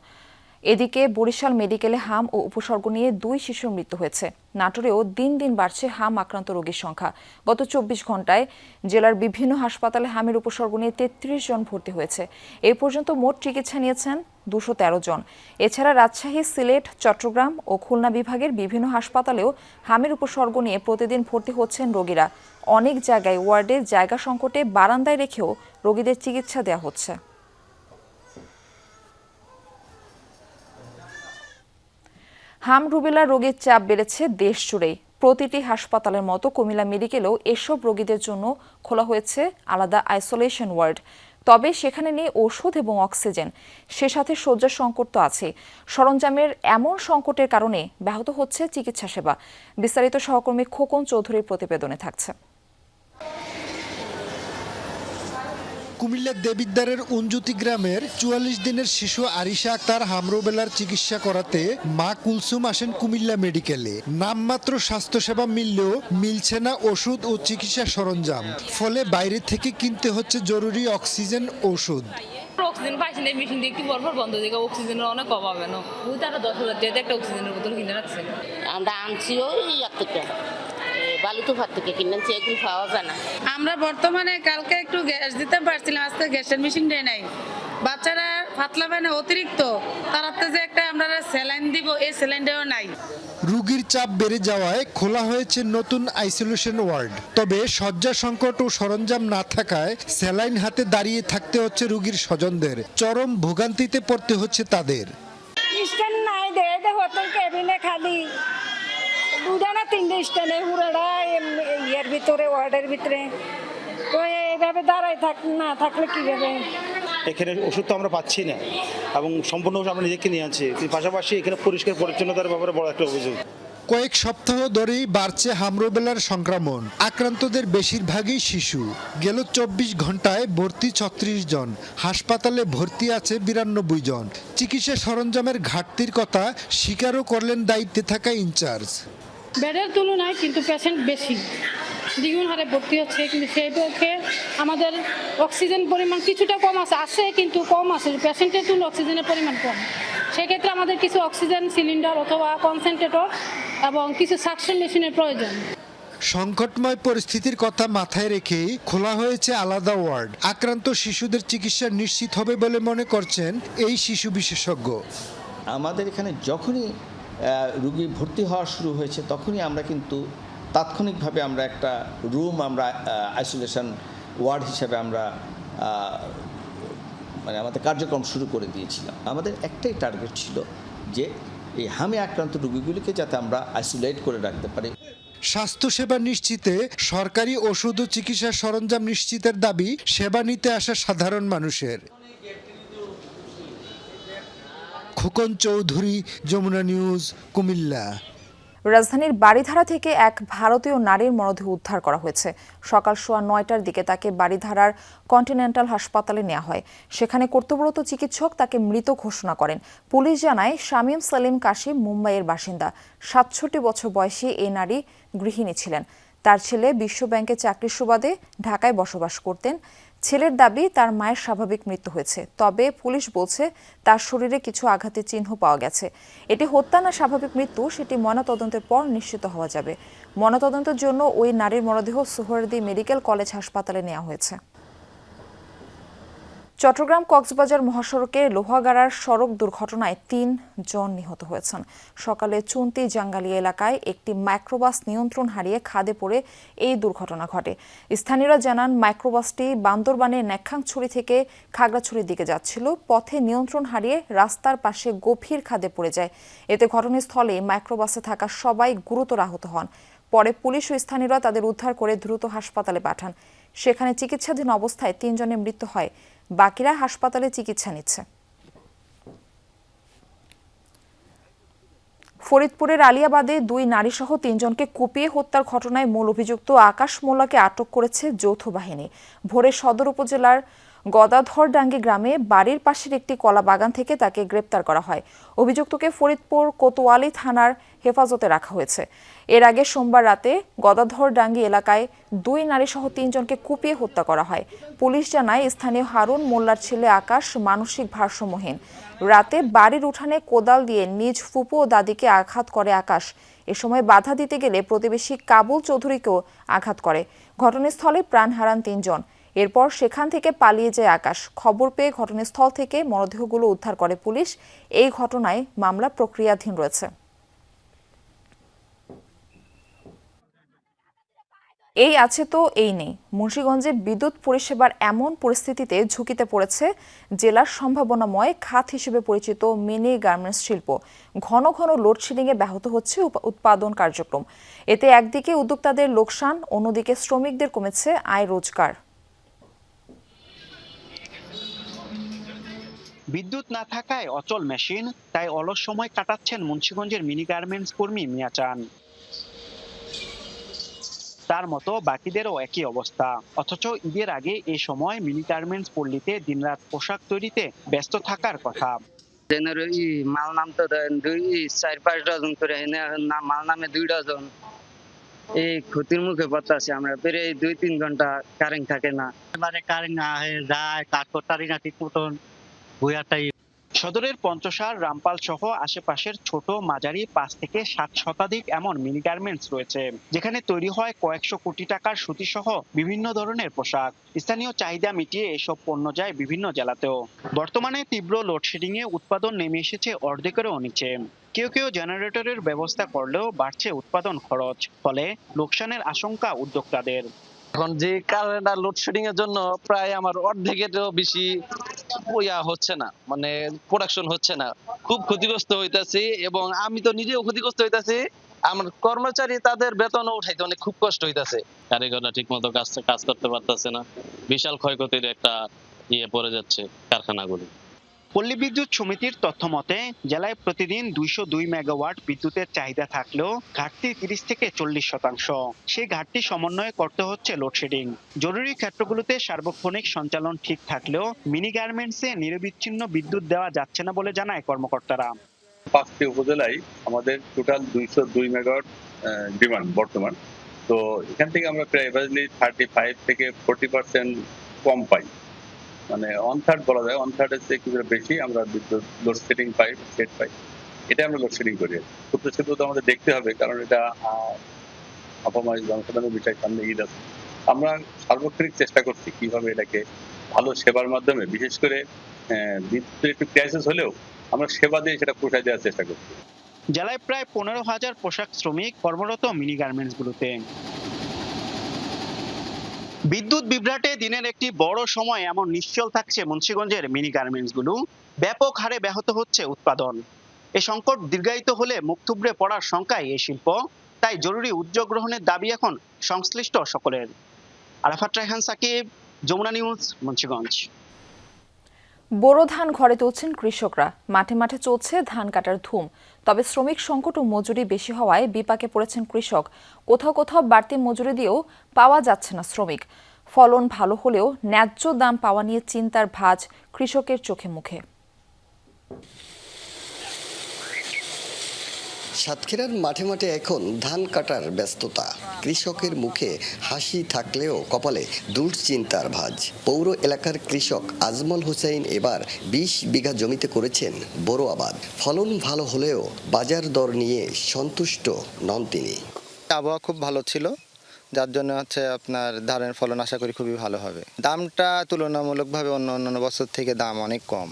এদিকে বরিশাল মেডিকেলে হাম ও উপসর্গ নিয়ে 2 শিশুর মৃত্যু হয়েছে। নাটোরেও দিন দিন বাড়ছে হাম আক্রান্ত রোগীর সংখ্যা। গত 24 ঘন্টায় জেলার বিভিন্ন হাসপাতালে হামের উপসর্গ নিয়ে 33 জন ভর্তি হয়েছে। এই পর্যন্ত মোট চিকিৎসা নিয়েছেন 213 জন। এছাড়া রাজশাহী, সিলেট, চট্টগ্রাম ও খুলনা বিভাগের বিভিন্ন হাসপাতালেও হামের উপসর্গ নিয়ে প্রতিদিন ভর্তি হচ্ছেন রোগীরা। অনেক জায়গায় ওয়ার্ডে জায়গা সংকটে বারান্দায় রেখেও রোগীদের চিকিৎসা দেওয়া হচ্ছে। হাম রুবেলা রোগীর চাপ বেড়েছে দেশ জুড়েই। প্রতিটি হাসপাতালের মতো কুমিল্লা মেডিকেলেও এসব রোগীদের জন্য খোলা হয়েছে আলাদা আইসোলেশন ওয়ার্ড। তবে সেখানে নেই ওষুধ এবং অক্সিজেন, সে সাথে শয্যা সংকট তো আছে। সরঞ্জামের এমন সংকটের কারণে ব্যাহত হচ্ছে চিকিৎসা সেবা। বিস্তারিত সহকর্মী খোকন চৌধুরীর প্রতিবেদনে থাকছে। কুমিল্লার দেবিদ্বারের উনজুতি গ্রামের 44 দিনের শিশু আরিশা আক্তার হামরুবেলার চিকিৎসা করাতে মা কুলসুম আসেন কুমিল্লা মেডিকেলে। নামমাত্র স্বাস্থ্যসেবা মিললেও মিলছে না ওষুধ ও চিকিৎসা সরঞ্জাম, ফলে বাইরে থেকে কিনতে হচ্ছে জরুরি অক্সিজেন ওষুধ। অক্সিজেন পাইছি না, মেশিন দিয়ে একটু পরপর বন্ধ দিকে অক্সিজেনের অনেক অভাব হবে না। ওই তারা 10,000 দিয়ে একটা অক্সিজেনের বোতল কিনে রাখছে। আমরা আনছি ওই থেকে বালুতুফার থেকে কিনেছি, এগুলো পাওয়া যায় না। আমরা বর্তমানে কালকে একটু গ্যাস দিতে পারছিলাম, আজকে গ্যাসের মেশিন দেয় নাই। বাচ্চারা পাতলা পায় না অতিরিক্ত, তারাতে যে একটা আমরা স্যালাইন দিব, এই স্যালাইনটাও নাই। রোগীর চাপ বেড়ে যাওয়ায় খোলা হয়েছে নতুন আইসোলেশন ওয়ার্ড। তবে শয্যা সংকট ও সরঞ্জাম না থাকায় স্যালাইন হাতে দাঁড়িয়ে থাকতে হচ্ছে রোগীর স্বজনদের। চরম ভোগান্তিতে পড়তে হচ্ছে তাদের। স্ট্যান্ড নাই, দেয় হোটেল কেবিনে খালি 2টা না 3টে স্ট্যান্ডে পুরোটা ইয়ের ভিতরে, ওয়ার্ডের ভিতরে। তো এইভাবে দাঁড়ায় না থাকলে কিভাবে? এখানে ওষুধ তো আমরা পাচ্ছি না এবং সম্পূর্ণ ওষুধ আমরা নিজেকে নিয়ে আনছি। পাশাপাশি এখানে পরিষ্কার পরিচ্ছন্নতার ব্যাপারে বড় একটা অভিযোগ। কয়েক সপ্তাহ ধরেই বাড়ছে হামরুবেলার সংক্রমণ। আক্রান্তদের বেশিরভাগই শিশু। গেল 24 ঘন্টায় ভর্তি 36 জন, হাসপাতালে ভর্তি আছে 92 জন। চিকিৎসা সরঞ্জামের ঘাটতির কথা স্বীকারও করলেন দায়িত্বে থাকা ইনচার্জ। বেডের তুলনায় কিন্তু পেশেন্ট বেশি, দ্বিগুণ হারে ভর্তি হচ্ছে, কিন্তু সেই পক্ষে আমাদের অক্সিজেন পরিমাণ কিছুটা কম আছে কিন্তু কম আছে, পেশেন্টের তুলনায় অক্সিজেনের পরিমাণ কম। সেক্ষেত্রে আমাদের কিছু অক্সিজেন সিলিন্ডার অথবা কনসেন্ট্রেটর এবং কিছু সাকশন মেশিনের প্রয়োজন। সংকটময় পরিস্থিতির কথা মাথায় রেখেই খোলা হয়েছে আলাদা ওয়ার্ড। আক্রান্ত শিশুদের চিকিৎসা নিশ্চিত হবে বলে মনে করছেন এই শিশু বিশেষজ্ঞ। আমাদের এখানে যখনই রোগী ভর্তি হওয়া শুরু হয়েছে তখনই আমরা কিন্তু তাৎক্ষণিকভাবে আমরা একটা রুম আমরা আইসোলেশন ওয়ার্ড হিসেবে আমরা মানে আমাদের কার্যক্রম শুরু করে দিয়েছিলাম। আমাদের একটাই টার্গেট ছিল যে এই হামে আক্রান্ত রোগীগুলিকে যাতে আমরা আইসোলেট করে রাখতে পারি। স্বাস্থ্যসেবা নিশ্চিতে সরকারি ওষুধ ও চিকিৎসা সরঞ্জাম নিশ্চিতের দাবি সেবা নিতে আসা সাধারণ মানুষের। খোকন চৌধুরী, যমুনা নিউজ, কুমিল্লা। রাজধানীর বাড়িধারা থেকে এক ভারতীয় নারীর মরদেহ উদ্ধার করা হয়েছে। সকাল 9:15টার দিকে তাকে বাড়িধারার কন্টিনেন্টাল হাসপাতালে নেওয়া হয়। সেখানে কর্তব্যরত চিকিৎসক তাকে মৃত ঘোষণা করেন। পুলিশ জানায় শামীম সেলিম কাশিম মুম্বাইয়ের বাসিন্দা। 67 বছর বয়সী এই নারী গৃহিণী ছিলেন। তার ছেলে বিশ্ব ব্যাংকে চাকরির সুবাদে ঢাকায় বসবাস করতেন। ছেলের দাবি তার মায়ের স্বাভাবিক মৃত্যু হয়েছে, তবে পুলিশ বলছে তার শরীরে কিছু আঘাতের চিহ্ন পাওয়া গেছে। এটি হত্যা না স্বাভাবিক মৃত্যু সেটি ময়নাতদন্তের পর নিশ্চিত হওয়া যাবে। ময়নাতদন্তের জন্য ওই নারীর মরদেহ সোহরাওয়ার্দী মেডিকেল কলেজ হাসপাতালে নেওয়া হয়েছে। চট্টগ্রাম কক্সবাজার মহাসড়কে লোহাগাড়ার সড়ক দুর্ঘটনায় 3 জন নিহত হয়েছেন। সকালে চুন্তি জাঙ্গালি এলাকায় একটি মাইক্রোবাস নিয়ন্ত্রণ হারিয়ে খাদে পড়ে এই দুর্ঘটনা ঘটে। স্থানীয়রা জানান মাইক্রোবাসটি বান্দরবানের নেক্ষাংছড়ি থেকে খাগড়াছড়ির দিকে যাচ্ছিল। পথে নিয়ন্ত্রণ হারিয়ে রাস্তার পাশে গভীর খাদে পড়ে যায়। এতে ঘটনাস্থলে মাইক্রোবাসে থাকা সবাই গুরুতর আহত হন। পরে পুলিশ ও স্থানীয়রা তাদের উদ্ধার করে দ্রুত হাসপাতালে পাঠান। সেখানে চিকিৎসাধীন অবস্থায় 3 জনের মৃত্যু হয়, বাকিরা হাসপাতালে চিকিৎসা নিচ্ছে। ফরিদপুরের আলিয়াবাদে 2 নারীসহ 3 জনকে কুপিয়ে হত্যার ঘটনায় মূল অভিযুক্ত আকাশ মোল্লাকে আটক করেছে যৌথ বাহিনী। ভোরে সদর উপজেলার গদাধরডাঙ্গি গ্রামে বাড়ির পাশের একটি কলা বাগান থেকে তাকে গ্রেপ্তার করা হয়। অভিযুক্তকে ফরিদপুর কোতোয়ালি থানার হেফাজতে রাখা হয়েছে। এর আগে সোমবার রাতে গদাধরডাঙ্গি এলাকায় 2 নারীসহ 3 জনকে কুপিয়ে হত্যা করা হয়। পুলিশ জানায় স্থানীয় হারুন মোল্লার ছেলে আকাশ মানসিক ভারসাম্যহীন। রাতে বাড়ির উঠানে কোদাল দিয়ে নিজ ফুপু ও দাদিকে আঘাত করে আকাশ। এ সময় বাধা দিতে গেলে প্রতিবেশী কাবুল চৌধুরীকেও আঘাত করে। ঘটনাস্থলে প্রাণ হারান 3 জন। এরপর সেখান থেকে পালিয়ে যায় আকাশ। খবর পেয়ে ঘটনাস্থল থেকে মরদেহগুলো উদ্ধার করে পুলিশ। এই ঘটনায় মামলা প্রক্রিয়াধীন রয়েছে। এই আছে তো এই নেই। মুন্সিগঞ্জে বিদ্যুৎ পরিষেবার এমন পরিস্থিতিতে ঝুঁকিতে পড়েছে জেলার সম্ভাবনাময় খাত হিসেবে পরিচিত মিনি গার্মেন্টস শিল্প। ঘন ঘন লোডশেডিংয়ে ব্যাহত হচ্ছে উৎপাদন কার্যক্রম। এতে একদিকে উদ্যোক্তাদের লোকসান, অন্যদিকে শ্রমিকদের কমেছে আয় রোজগার। বিদ্যুৎ না থাকায় অচল মেশিন, তাই অলস সময় কাটাচ্ছেন মুন্সিগঞ্জের মিনি গার্মেন্টস কর্মী মিয়া চান। তার মতো বাকিদেরও একই অবস্থা। অথচ ঈদের আগে এই সময় মিনি গার্মেন্টস পল্লীতে দিনরাত পোশাক তৈরিতে ব্যস্ত থাকার কথা। মাল নামতো 4-5 ডজন করে, মাল নামে 2 ডজন। এই ক্ষতির মুখে পড়তেছি আমরা। বেড়ে 2-3 ঘন্টা কারেন্ট থাকে না, কারেন্ট না হয়ে যায়, কাজ করতে না ঠিক মতন। সদরের পঞ্চসার, রামপাল সহ আশেপাশের ছোট মাঝারি 5 থেকে 7 শতাধিক এমন মিনি গার্মেন্টস রয়েছে, যেখানে তৈরি হয় কয়েকশো কোটি টাকার সুতি সহ বিভিন্ন ধরনের পোশাক। স্থানীয় চাহিদা মিটিয়ে এসব পণ্য যায় বিভিন্ন জেলাতেও। বর্তমানে তীব্র লোডশেডিং এ উৎপাদন নেমে এসেছে অর্ধেকেরও নিচে। কেউ কেউ জেনারেটরের ব্যবস্থা করলেও বাড়ছে উৎপাদন খরচ, ফলে লোকসানের আশঙ্কা উদ্যোক্তাদের। এখন যে কারেন্ট আর লোডশেডিং এর জন্য প্রায় আমার অর্ধেকেরও বেশি হচ্ছে না, মানে প্রোডাকশন হচ্ছে না। খুব ক্ষতিগ্রস্ত হইতাছি এবং আমি তো নিজেও ক্ষতিগ্রস্ত হইতাছি। আমার কর্মচারী তাদের বেতনও উঠাইতে অনেক খুব কষ্ট হইতাছে। কারিগররা ঠিক মতো কাজ করতে পারতেছে না। বিশাল ক্ষয়ক্ষতির একটা পড়ে যাচ্ছে কারখানাগুলো। পল্লী বিদ্যুৎ সমিতির তথ্য মতে জেলায় প্রতিদিন 202 মেগাওয়াট বিদ্যুতের চাহিদা থাকলেও ঘাটতি 30 থেকে 40%। সেই ঘাটতি সমন্বয় করতে হচ্ছে লোডশেডিং। জরুরি ক্ষেত্রগুলোতে সার্বক্ষণিক সঞ্চালন ঠিক থাকলেও মিনি গার্মেন্টসে নিরবিচ্ছিন্ন বিদ্যুৎ দেওয়া যাচ্ছে না বলে জানায় কর্মকর্তারা। 5টি উপজেলায় আমাদের টোটাল 202 মেগাওয়াট ডিমান্ড বর্তমান। তো এখান থেকে আমরা প্রায় এভারেজলি 35 থেকে 40% কম পাই, মানে 1/3 বলা যায়। 1/3 এর চেয়ে কিছুটা বেশি আমরা বিদ্যুৎ লোডশেডিং পাই, সেট পাই। এটা আমরা লোডশেডিং করি। খুব বেশি তো আমাদের দেখতে হবে, কারণ এটা অপমানিত জনসাধারণের বিষয়, সামনে ঈদ আছে। আমরা সার্বক্ষণিক চেষ্টা করছি কিভাবে এটাকে ভালো সেবার মাধ্যমে, বিশেষ করে বিদ্যুতের একটু ক্রাইসিস হলেও আমরা সেবা দিয়ে সেটা পোষায় দেওয়ার চেষ্টা করছি। জেলায় প্রায় 15,000 পোশাক শ্রমিক কর্মরত মিনি গার্মেন্টস গুলোতে। বিদ্যুৎ বিভ্রাটে দিনের একটি বড় সময় এমন নিশ্চল থাকছে মুন্সিগঞ্জের মিনি গার্মেন্টস গুলো। ব্যাপক হারে ব্যাহত হচ্ছে উৎপাদন। এই সংকট দীর্ঘায়িত হলে মুখ থুবড়ে পড়ার শঙ্কায় এই শিল্প। তাই জরুরি উদ্যোগ গ্রহণের দাবি এখন সংশ্লিষ্ট সকলের। আরাফাত রায়হান সাকিব, যমুনা নিউজ, মুন্সিগঞ্জ। বোরো ধান ঘরে তুলছেন কৃষকরা। মাঠে মাঠে চলছে ধান কাটার ধুম। তবে শ্রমিক সংকট ও মজুরি বেশি হওয়ায় বিপাকে পড়েছেন কৃষক। কোথাও কোথাও বাড়তি মজুরি দিয়েও পাওয়া যাচ্ছে না শ্রমিক। ফলন ভালো হলেও ন্যায্য দাম পাওয়া নিয়ে চিন্তার ভাঁজ কৃষকের চোখে মুখে। সাতক্ষীরার মাঠে মাঠে এখন ধান কাটার ব্যস্ততা। কৃষকের মুখে হাসি থাকলেও কপালে দুশ্চিন্তার ভাঁজ। পৌর এলাকার কৃষক আজমল হোসেন এবার 20 বিঘা জমিতে করেছেন বোরো আবাদ। ফলন ভালো হলেও বাজার দর নিয়ে সন্তুষ্ট নন তিনি। আবহাওয়া খুব ভালো ছিল, যার জন্য আপনার ধানের ফলন আশা করি খুবই ভালো হবে। দামটা তুলনামূলকভাবে অন্য বছর থেকে দাম অনেক কম।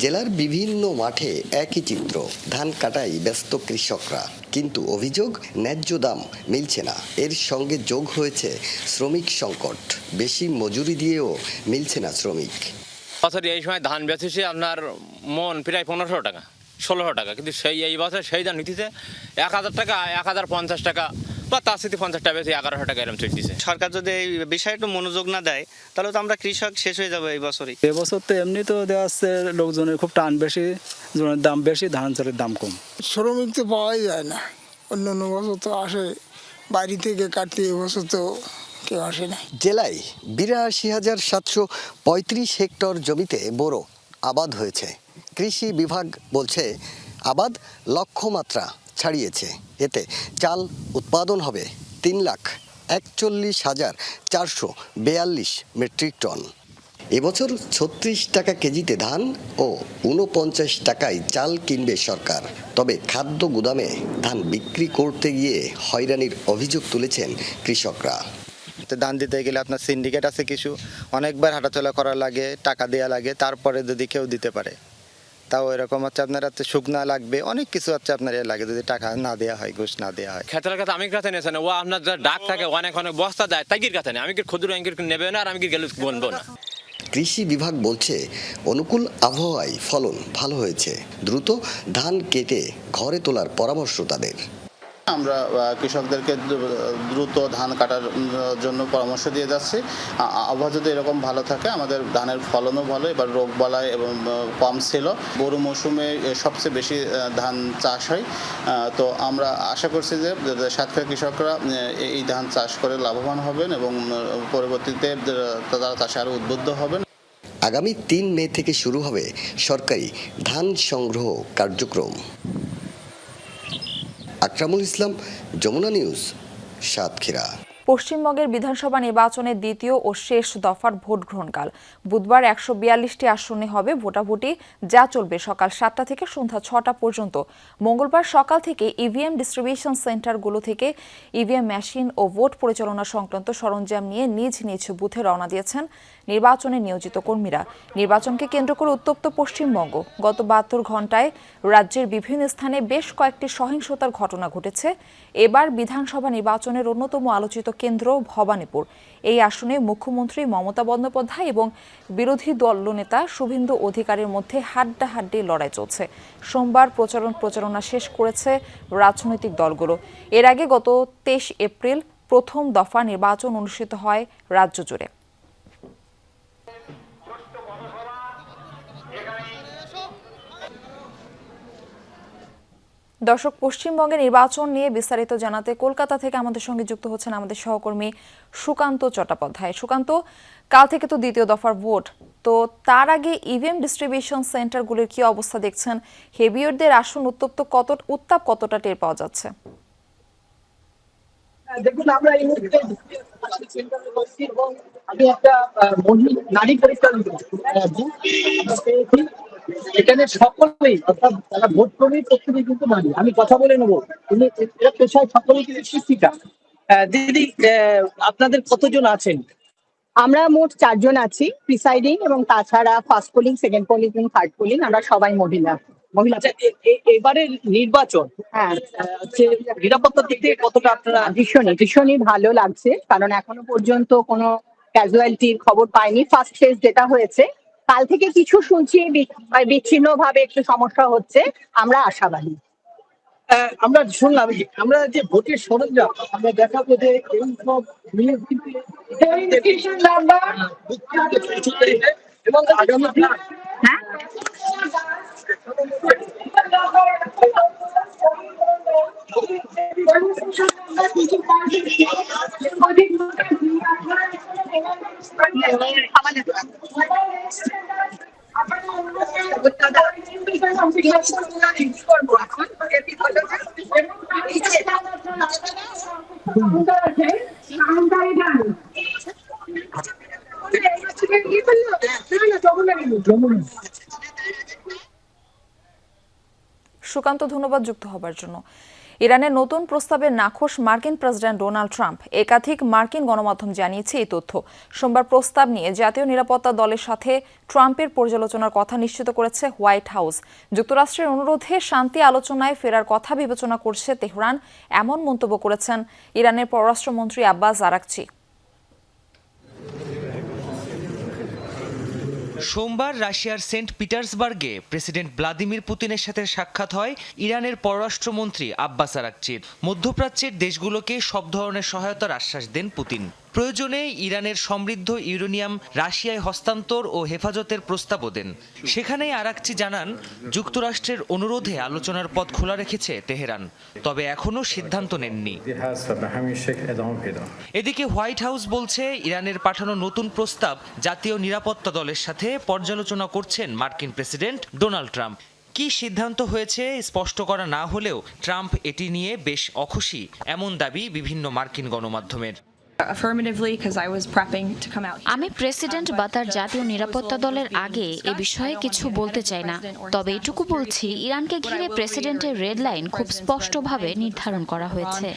জেলার বিভিন্ন মাঠে একই চিত্র, ধান কাটাই ব্যস্ত কৃষকরা, কিন্তু অভিযোগ ন্যায্য দাম মিলছে না। এর সঙ্গে যোগ হয়েছে শ্রমিক সংকট, বেশি মজুরি দিয়েও মিলছে না শ্রমিক। বছর এই সময় ধান বেচেছে আপনার মন প্রায় 1500 টাকা 1600 টাকা, কিন্তু এই বছর সেই দাম নিতেছে 1000 টাকা, 1050 টাকা বা তার সাথে 50 টাকা বেশি 1100 টাকা এরকম চলতেছে। সরকার যদি এই বিষয়ে একটু মনোযোগ না দেয় তাহলে তো আমরা কৃষক শেষ হয়ে যাবো এই বছরই। এবছর তো এমনি তো দেওয়া যাচ্ছে লোকজনের খুব টান বেশি, জনের দাম বেশি, ধান চালের দাম কম। শ্রমিক তো পাওয়াই যায় না। অন্য বছর তো আসে বাইরে থেকে কাটতে, এবছর তো কেউ আসে নাই। জেলায় ৮২,৭৩৫ হেক্টর জমিতে বোরো আবাদ হয়েছে। কৃষি বিভাগ বলছে আবাদ লক্ষ্যমাত্রা ছাড়িয়েছে। এতে চাল উৎপাদন হবে ৩,৪১,৪৪২ মেট্রিক টন। এবছর ৩৬ টাকা কেজিতে ধান ও ৪৯ টাকায় চাল কিনবে সরকার। তবে খাদ্য গুদামে ধান বিক্রি করতে গিয়ে হয়রানির অভিযোগ তুলেছেন কৃষকরা। ধান দিতে গেলে আপনার সিন্ডিকেট আছে কিছু, অনেকবার হাঁটাচলা করা লাগে, টাকা দেওয়া লাগে, তারপরে যদি কেউ দিতে পারে। তাও এরকম হচ্ছে আপনার হাতে শুকনা লাগবে, অনেক কিছু হচ্ছে আপনার লাগে যদি টাকা না দেওয়া হয়, ঘুষ না দেওয়া হয়। খেতের কাছে আমি কাছে নিয়েছেন ও আপনার যা ডাক থাকে অনেক অনেক বস্তা দেয় তাই কাছে নেই, আমি কি ক্ষুদ্র নেবে না আর আমি কি গেলে বলবো না। কৃষি বিভাগ বলছে অনুকূল আবহাওয়ায় ফলন ভালো হয়েছে। দ্রুত ধান কেটে ঘরে তোলার পরামর্শ তাদের। আমরা কৃষকদেরকে দ্রুত ধান কাটার জন্য পরামর্শ দিয়ে যাচ্ছি। আবহাওয়া যদি এরকম ভালো থাকে আমাদের ধানের ফলনও ভালো, এবার রোগ বালাই এবং কম ছিল। বোরো মৌসুমে সবচেয়ে বেশি ধান চাষ হয়, তো আমরা আশা করছি যে সাতক্ষীরা কৃষকরা এই ধান চাষ করে লাভবান হবেন এবং পরবর্তীতে তারা চাষে আরও উদ্বুদ্ধ হবেন। আগামী ৩ মে থেকে শুরু হবে সরকারি ধান সংগ্রহ কার্যক্রম। আকরামুল ইসলাম, যমুনা নিউজ, সাতক্ষীরা। পশ্চিমবঙ্গের বিধানসভা নির্বাচনের দ্বিতীয় ও শেষ দফার ভোট গ্রহণকাল। বুধবার ১৪২টি আসনে হবে ভোটাভুটি, যা চলবে সকাল ৭টা থেকে সন্ধ্যা ৬টা পর্যন্ত। মঙ্গলবার সকাল থেকে ইভিএম ডিস্ট্রিবিউশন সেন্টারগুলো থেকে ইভিএম মেশিন ও ভোট পরিচালনা সংক্রান্ত সরঞ্জাম নিয়ে নিজ নিজ বুথে রওনা দিয়েছেন নির্বাচনে নিয়োজিত কর্মীরা। নির্বাচনকে কেন্দ্র করে উত্তপ্ত পশ্চিমবঙ্গ। গত ৭২ ঘণ্টায় রাজ্যের বিভিন্ন স্থানে বেশ কয়েকটি সহিংসতার ঘটনা ঘটেছে। এবার বিধানসভা নির্বাচনের অন্যতম আলোচিত কেন্দ্র ভবানীপুর। এই আসনে মুখ্যমন্ত্রী মমতা বন্দ্যোপাধ্যায় এবং বিরোধী দলনেতা শুভেন্দু অধিকারীর মধ্যে হাড্ডাহাড্ডি লড়াই চলছে। সোমবার প্রচারণা শেষ করেছে রাজনৈতিক দলগুলো। এর আগে গত ২৩ এপ্রিল প্রথম দফা নির্বাচন অনুষ্ঠিত হয় রাজ্য জুড়ে। দর্শক, পশ্চিমবঙ্গের নির্বাচন নিয়ে বিস্তারিত জানাতে কলকাতা থেকে আমাদের সঙ্গে যুক্ত হচ্ছেন আমাদের সহকর্মী সুকান্ত চট্টোপাধ্যায়। সুকান্ত, কাল থেকে তো দ্বিতীয় দফার ভোট, তো তার আগে ইভিএম ডিস্ট্রিবিউশন সেন্টারগুলির কি অবস্থা দেখছেন? হেভিওয়েটদের আসন উত্তাপ কতটা টের পাওয়া যাচ্ছে? দেখুন, আমরা এই মুহূর্তে আমি একটা নারী পরিচয় এখানে সকলেই, অর্থাৎ যারা ভোট কর্মী প্রত্যেকেই কিন্তু নারী। আমি কথা বলে নেবো, কিন্তু এরা পেশায় সকলেই কিন্তু শিক্ষিকা। দিদি, আপনাদের কতজন আছেন? আমরা মোট 4 জন আছি, প্রিসাইডিং এবং তাছাড়া ফার্স্ট পোলিং, সেকেন্ড পোলিং এবং থার্ড পোলিং। আমরা সবাই মহিলা। এবারে নির্বাচন হচ্ছে নিরাপত্তার দিক থেকে কতটা আপনারা? ভীষণই ভালো লাগছে, কারণ এখনো পর্যন্ত কোনো ক্যাজুয়ালিটির খবর পাইনি। ফার্স্ট ফেজ যেটা হয়েছে, কাল থেকে কিছু শুনছি বিচ্ছিন্ন ভাবে একটু সমস্যা হচ্ছে, আমরা আশাবাদী। আমরা শুনলাম, আমরা যে ভোটের সরঞ্জাম আমরা দেখাবো যে এই সব এবং আগামী সুকান্ত, ধন্যবাদ যুক্ত হবার জন্য। ইরানের নতুন প্রস্তাবে নাখোশ মার্কিন প্রেসিডেন্ট ডোনাল্ড ট্রাম্প। একাধিক মার্কিন গণমাধ্যম জানিয়েছে এই তথ্য। সোমবার প্রস্তাব নিয়ে জাতীয় নিরাপত্তা দলের সাথে ট্রাম্পের পর্যালোচনার কথা নিশ্চিত করেছে হোয়াইট হাউস। যুক্তরাষ্ট্রের অনুরোধে শান্তি আলোচনায় ফেরার কথা বিবেচনা করছে তেহরান, এমন মন্তব্য করেছেন ইরানের পররাষ্ট্রমন্ত্রী আব্বাস আরাকচি। সোমবার রাশিয়ার সেন্ট পিটার্সবার্গে প্রেসিডেন্ট ভ্লাদিমির পুতিনের সাথে সাক্ষাৎ হয় ইরানের পররাষ্ট্রমন্ত্রী আব্বাস আরাকচির। মধ্যপ্রাচ্যের দেশগুলোকে সব ধরনের সহায়তার আশ্বাস দেন পুতিন। প্রয়োজনে ইরানের সমৃদ্ধ ইউরেনিয়াম রাশিয়ায় হস্তান্তর ও হেফাজতের প্রস্তাবও দেন। সেখানেই আরাকচি জানান, যুক্তরাষ্ট্রের অনুরোধে আলোচনার পথ খোলা রেখেছে তেহরান, তবে এখনও সিদ্ধান্ত নেননি। এদিকে হোয়াইট হাউস বলছে, ইরানের পাঠানো নতুন প্রস্তাব জাতীয় নিরাপত্তা দলের সাথে পর্যালোচনা করছেন মার্কিন প্রেসিডেন্ট ডোনাল্ড ট্রাম্প। কি সিদ্ধান্ত হয়েছে স্পষ্ট করা না হলেও ট্রাম্প এটি নিয়ে বেশ অখুশি, এমন দাবি বিভিন্ন মার্কিন গণমাধ্যমের। আমি প্রেসিডেন্ট বা তার জাতীয় নিরাপত্তা দলের আগে এ বিষয়ে কিছু বলতে চাই না, তবে এটুকু বলছি, ইরানকে ঘিরে প্রেসিডেন্টের রেড লাইন খুব স্পষ্টভাবে নির্ধারণ করা হয়েছে।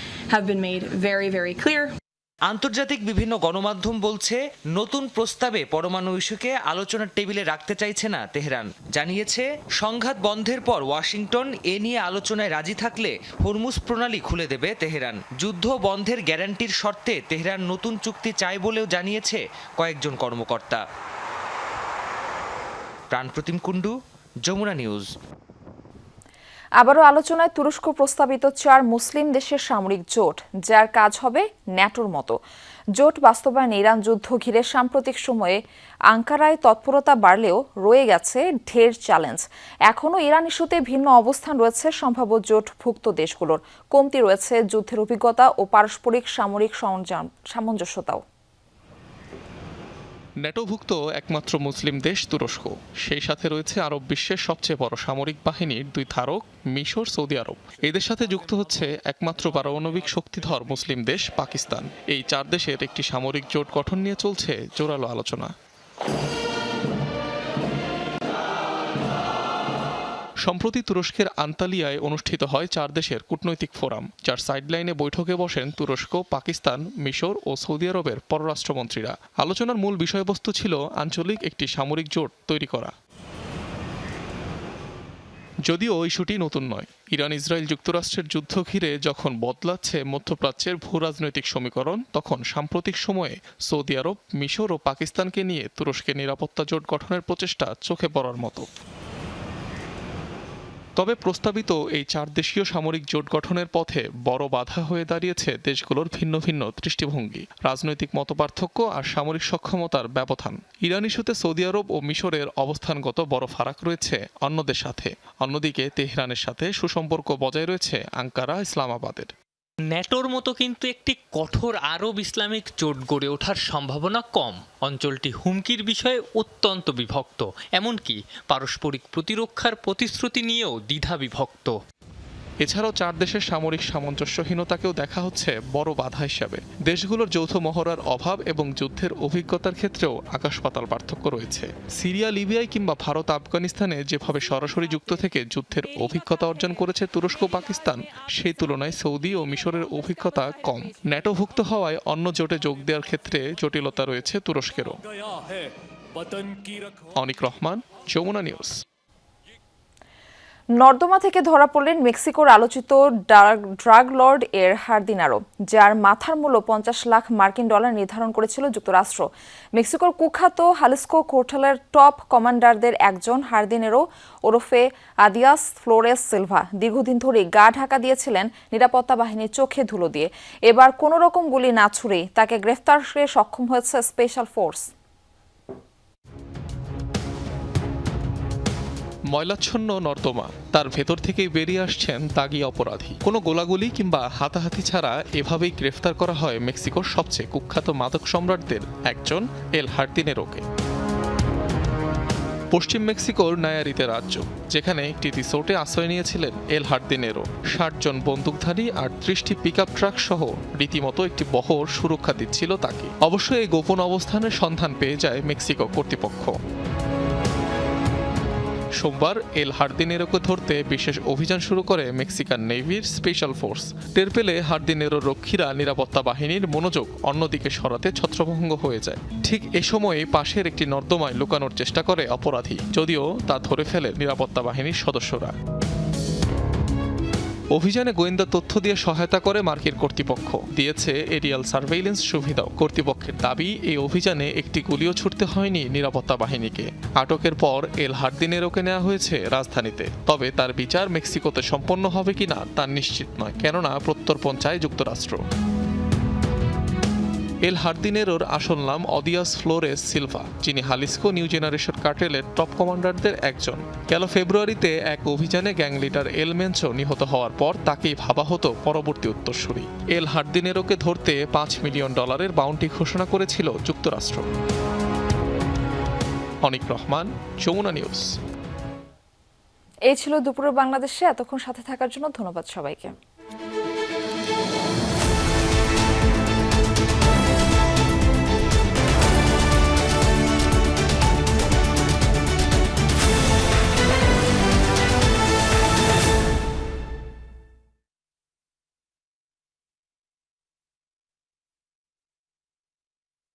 আন্তর্জাতিক বিভিন্ন গণমাধ্যম বলছে, নতুন প্রস্তাবে পরমাণু ইস্যুকে আলোচনার টেবিলে রাখতে চাইছে না তেহরান। জানিয়েছে, সংঘাত বন্ধের পর ওয়াশিংটন এ নিয়ে আলোচনায় রাজি থাকলে হরমুজ প্রণালী খুলে দেবে তেহরান। যুদ্ধ বন্ধের গ্যারান্টির শর্তে তেহরান নতুন চুক্তি চায় বলেও জানিয়েছে কয়েকজন কর্মকর্তা। প্রাণপ্রতিম কুণ্ডু, যমুনা নিউজ। আবারও আলোচনায় তুরস্ক প্রস্তাবিত 4 মুসলিম দেশের সামরিক জোট, যার কাজ হবে ন্যাটোর মতো। জোট বাস্তবায়নে ইরান যুদ্ধ ঘিরে সাম্প্রতিক সময়ে আঙ্কারায় তৎপরতা বাড়লেও রয়ে গেছে ঢের চ্যালেঞ্জ। এখনও ইরান ইস্যুতে ভিন্ন অবস্থান রয়েছে সম্ভাব্য জোটভুক্ত দেশগুলোর। কমতি রয়েছে যুদ্ধের অভিজ্ঞতা ও পারস্পরিক সামরিক সামঞ্জস্যতাও। ন্যাটোভুক্ত একমাত্র মুসলিম দেশ তুরস্ক, সেই সাথে রয়েছে আরব বিশ্বের সবচেয়ে বড় সামরিক বাহিনীর 2 ধারক মিশর, সৌদি আরব। এদের সাথে যুক্ত হচ্ছে একমাত্র পারমাণবিক শক্তিধর মুসলিম দেশ পাকিস্তান। এই 4 দেশের একটি সামরিক জোট গঠন নিয়ে চলছে জোরালো আলোচনা। সম্প্রতি তুরস্কের আন্তালিয়ায় অনুষ্ঠিত হয় 4 দেশের কূটনৈতিক ফোরাম, যার সাইডলাইনে বৈঠকে বসেন তুরস্ক, পাকিস্তান, মিশর ও সৌদি আরবের পররাষ্ট্রমন্ত্রীরা। আলোচনার মূল বিষয়বস্তু ছিল আঞ্চলিক একটি সামরিক জোট তৈরি করা। যদিও ইস্যুটি নতুন নয়। ইরান ইসরায়েল যুক্তরাষ্ট্রের যুদ্ধ ঘিরে যখন বদলাচ্ছে মধ্যপ্রাচ্যের ভূ রাজনৈতিক সমীকরণ, তখন সাম্প্রতিক সময়ে সৌদি আরব, মিশর ও পাকিস্তানকে নিয়ে তুরস্কের নিরাপত্তা জোট গঠনের প্রচেষ্টা চোখে পড়ার মতো। তবে প্রস্তাবিত এই 4 দেশীয় সামরিক জোট গঠনের পথে বড় বাধা হয়ে দাঁড়িয়েছে দেশগুলোর ভিন্ন ভিন্ন দৃষ্টিভঙ্গি, রাজনৈতিক মতপার্থক্য আর সামরিক সক্ষমতার ব্যবধান। ইরান ইস্যুতে সৌদি আরব ও মিশরের অবস্থানগত বড় ফারাক রয়েছে অন্যদের সাথে। অন্যদিকে তেহরানের সাথে সুসম্পর্ক বজায় রয়েছে আঙ্কারা, ইসলামাবাদের। ন্যাটোর মতো কিন্তু একটি কঠোর আরব ইসলামিক জোট গড়ে ওঠার সম্ভাবনা কম। অঞ্চলটি হুমকির বিষয়ে অত্যন্ত বিভক্ত, এমনকি পারস্পরিক প্রতিরক্ষার প্রতিশ্রুতি নিয়েও দ্বিধা বিভক্ত। এছাড়াও 4 দেশের সামরিক সামঞ্জস্যহীনতাকেও দেখা হচ্ছে বড় বাধা হিসাবে। দেশগুলোর যৌথ মহড়ার অভাব এবং যুদ্ধের অভিজ্ঞতার ক্ষেত্রেও আকাশ পাতাল পার্থক্য রয়েছে। সিরিয়া, লিবিয়ায় কিংবা ভারত, আফগানিস্তানে যেভাবে সরাসরি যুক্ত থেকে যুদ্ধের অভিজ্ঞতা অর্জন করেছে তুরস্ক, পাকিস্তান, সেই তুলনায় সৌদি ও মিশরের অভিজ্ঞতা কম। ন্যাটোভুক্ত হওয়ায় অন্য জোটে যোগ দেওয়ার ক্ষেত্রে জটিলতা রয়েছে তুরস্কেরও। অনিক রহমান, যমুনা নিউজ। নর্দমা থেকে ধরা পড়লেন মেক্সিকোর আলোচিত ড্রাগ লর্ড এর হার্দিনারো, যার মাথার মূল্য 50 লাখ মার্কিন ডলার নির্ধারণ করেছিল যুক্তরাষ্ট্র। মেক্সিকোর কুখ্যাত হালিস্কো কোর্টেলের টপ কমান্ডারদের একজন হার্দিনেরো ওরফে আদিয়াস ফ্লোরেস সিলভা দীর্ঘদিন ধরে গা ঢাকা দিয়েছিলেন নিরাপত্তা বাহিনীর চোখে ধুলো দিয়ে। এবার কোনো রকম গুলি না ছুড়েই তাকে গ্রেফতারে সক্ষম হয়েছে স্পেশাল ফোর্স। ময়লাচ্ছন্ন নর্দমা, তার ভেতর থেকেই বেরিয়ে আসছেন দাগী অপরাধী। কোনো গোলাগুলি কিংবা হাতাহাতি ছাড়া এভাবেই গ্রেফতার করা হয় মেক্সিকোর সবচেয়ে কুখ্যাত মাদক সম্রাটদের একজন এল হার্দিনেরোকে। পশ্চিম মেক্সিকোর নায়ারিতে রাজ্য, যেখানে একটি রিসোর্টে আশ্রয় নিয়েছিলেন এল হার্দিনেরো। 60 জন বন্দুকধারী আর 30টি পিকআপ ট্রাক সহ রীতিমতো একটি বহর সুরক্ষা দিচ্ছিল তাকে। অবশ্য এই গোপন অবস্থানের সন্ধান পেয়ে যায় মেক্সিকো কর্তৃপক্ষ। সোমবার এল হার্দিনেরোকে ধরতে বিশেষ অভিযান শুরু করে মেক্সিকান নেভির স্পেশাল ফোর্স। টের পেলে হার্দিনেরো রক্ষীরা নিরাপত্তা বাহিনীর মনোযোগ অন্যদিকে সরাতে ছত্রভঙ্গ হয়ে যায়। ঠিক এ সময়ে পাশের একটি নর্দমায় লুকানোর চেষ্টা করে অপরাধী, যদিও তা ধরে ফেলে নিরাপত্তা বাহিনীর সদস্যরা। অভিযানে গোয়েন্দা তথ্য দিয়ে সহায়তা করে মার্কিন কর্তৃপক্ষ, দিয়েছে এরিয়াল সার্ভেইলেন্স সুবিধাও। কর্তৃপক্ষের দাবি, এই অভিযানে একটি গুলিও ছুটতে হয়নি নিরাপত্তা বাহিনীকে। আটকের পর এল হার্দিনেরোকে নেওয়া হয়েছে রাজধানীতে, তবে তার বিচার মেক্সিকোতে সম্পন্ন হবে কিনা তা নিশ্চিত নয়, কেননা প্রত্যর্পণ চায় যুক্তরাষ্ট্র। এল হার্দিনেরোর আসল নাম অদিয়াস ফ্লোরেস সিলভা, যিনি হালিস্কো নিউ জেনারেশন কার্টেলের টপ কমান্ডারদের একজন। গেল ফেব্রুয়ারিতে এক অভিযানে গ্যাং লিডার এল মেনচো নিহত হওয়ার পর তাকেই ভাবা হতো পরবর্তী উত্তরসূরি। এল হার্দিনেরোকে ধরতে $5 মিলিয়ন বাউন্টি ঘোষণা করেছিল যুক্তরাষ্ট্র। অনিক রহমান, যমুনা নিউজ। এই ছিল দুপুরের বাংলাদেশে। এতক্ষণ সাথে থাকার জন্য ধন্যবাদ সবাইকে।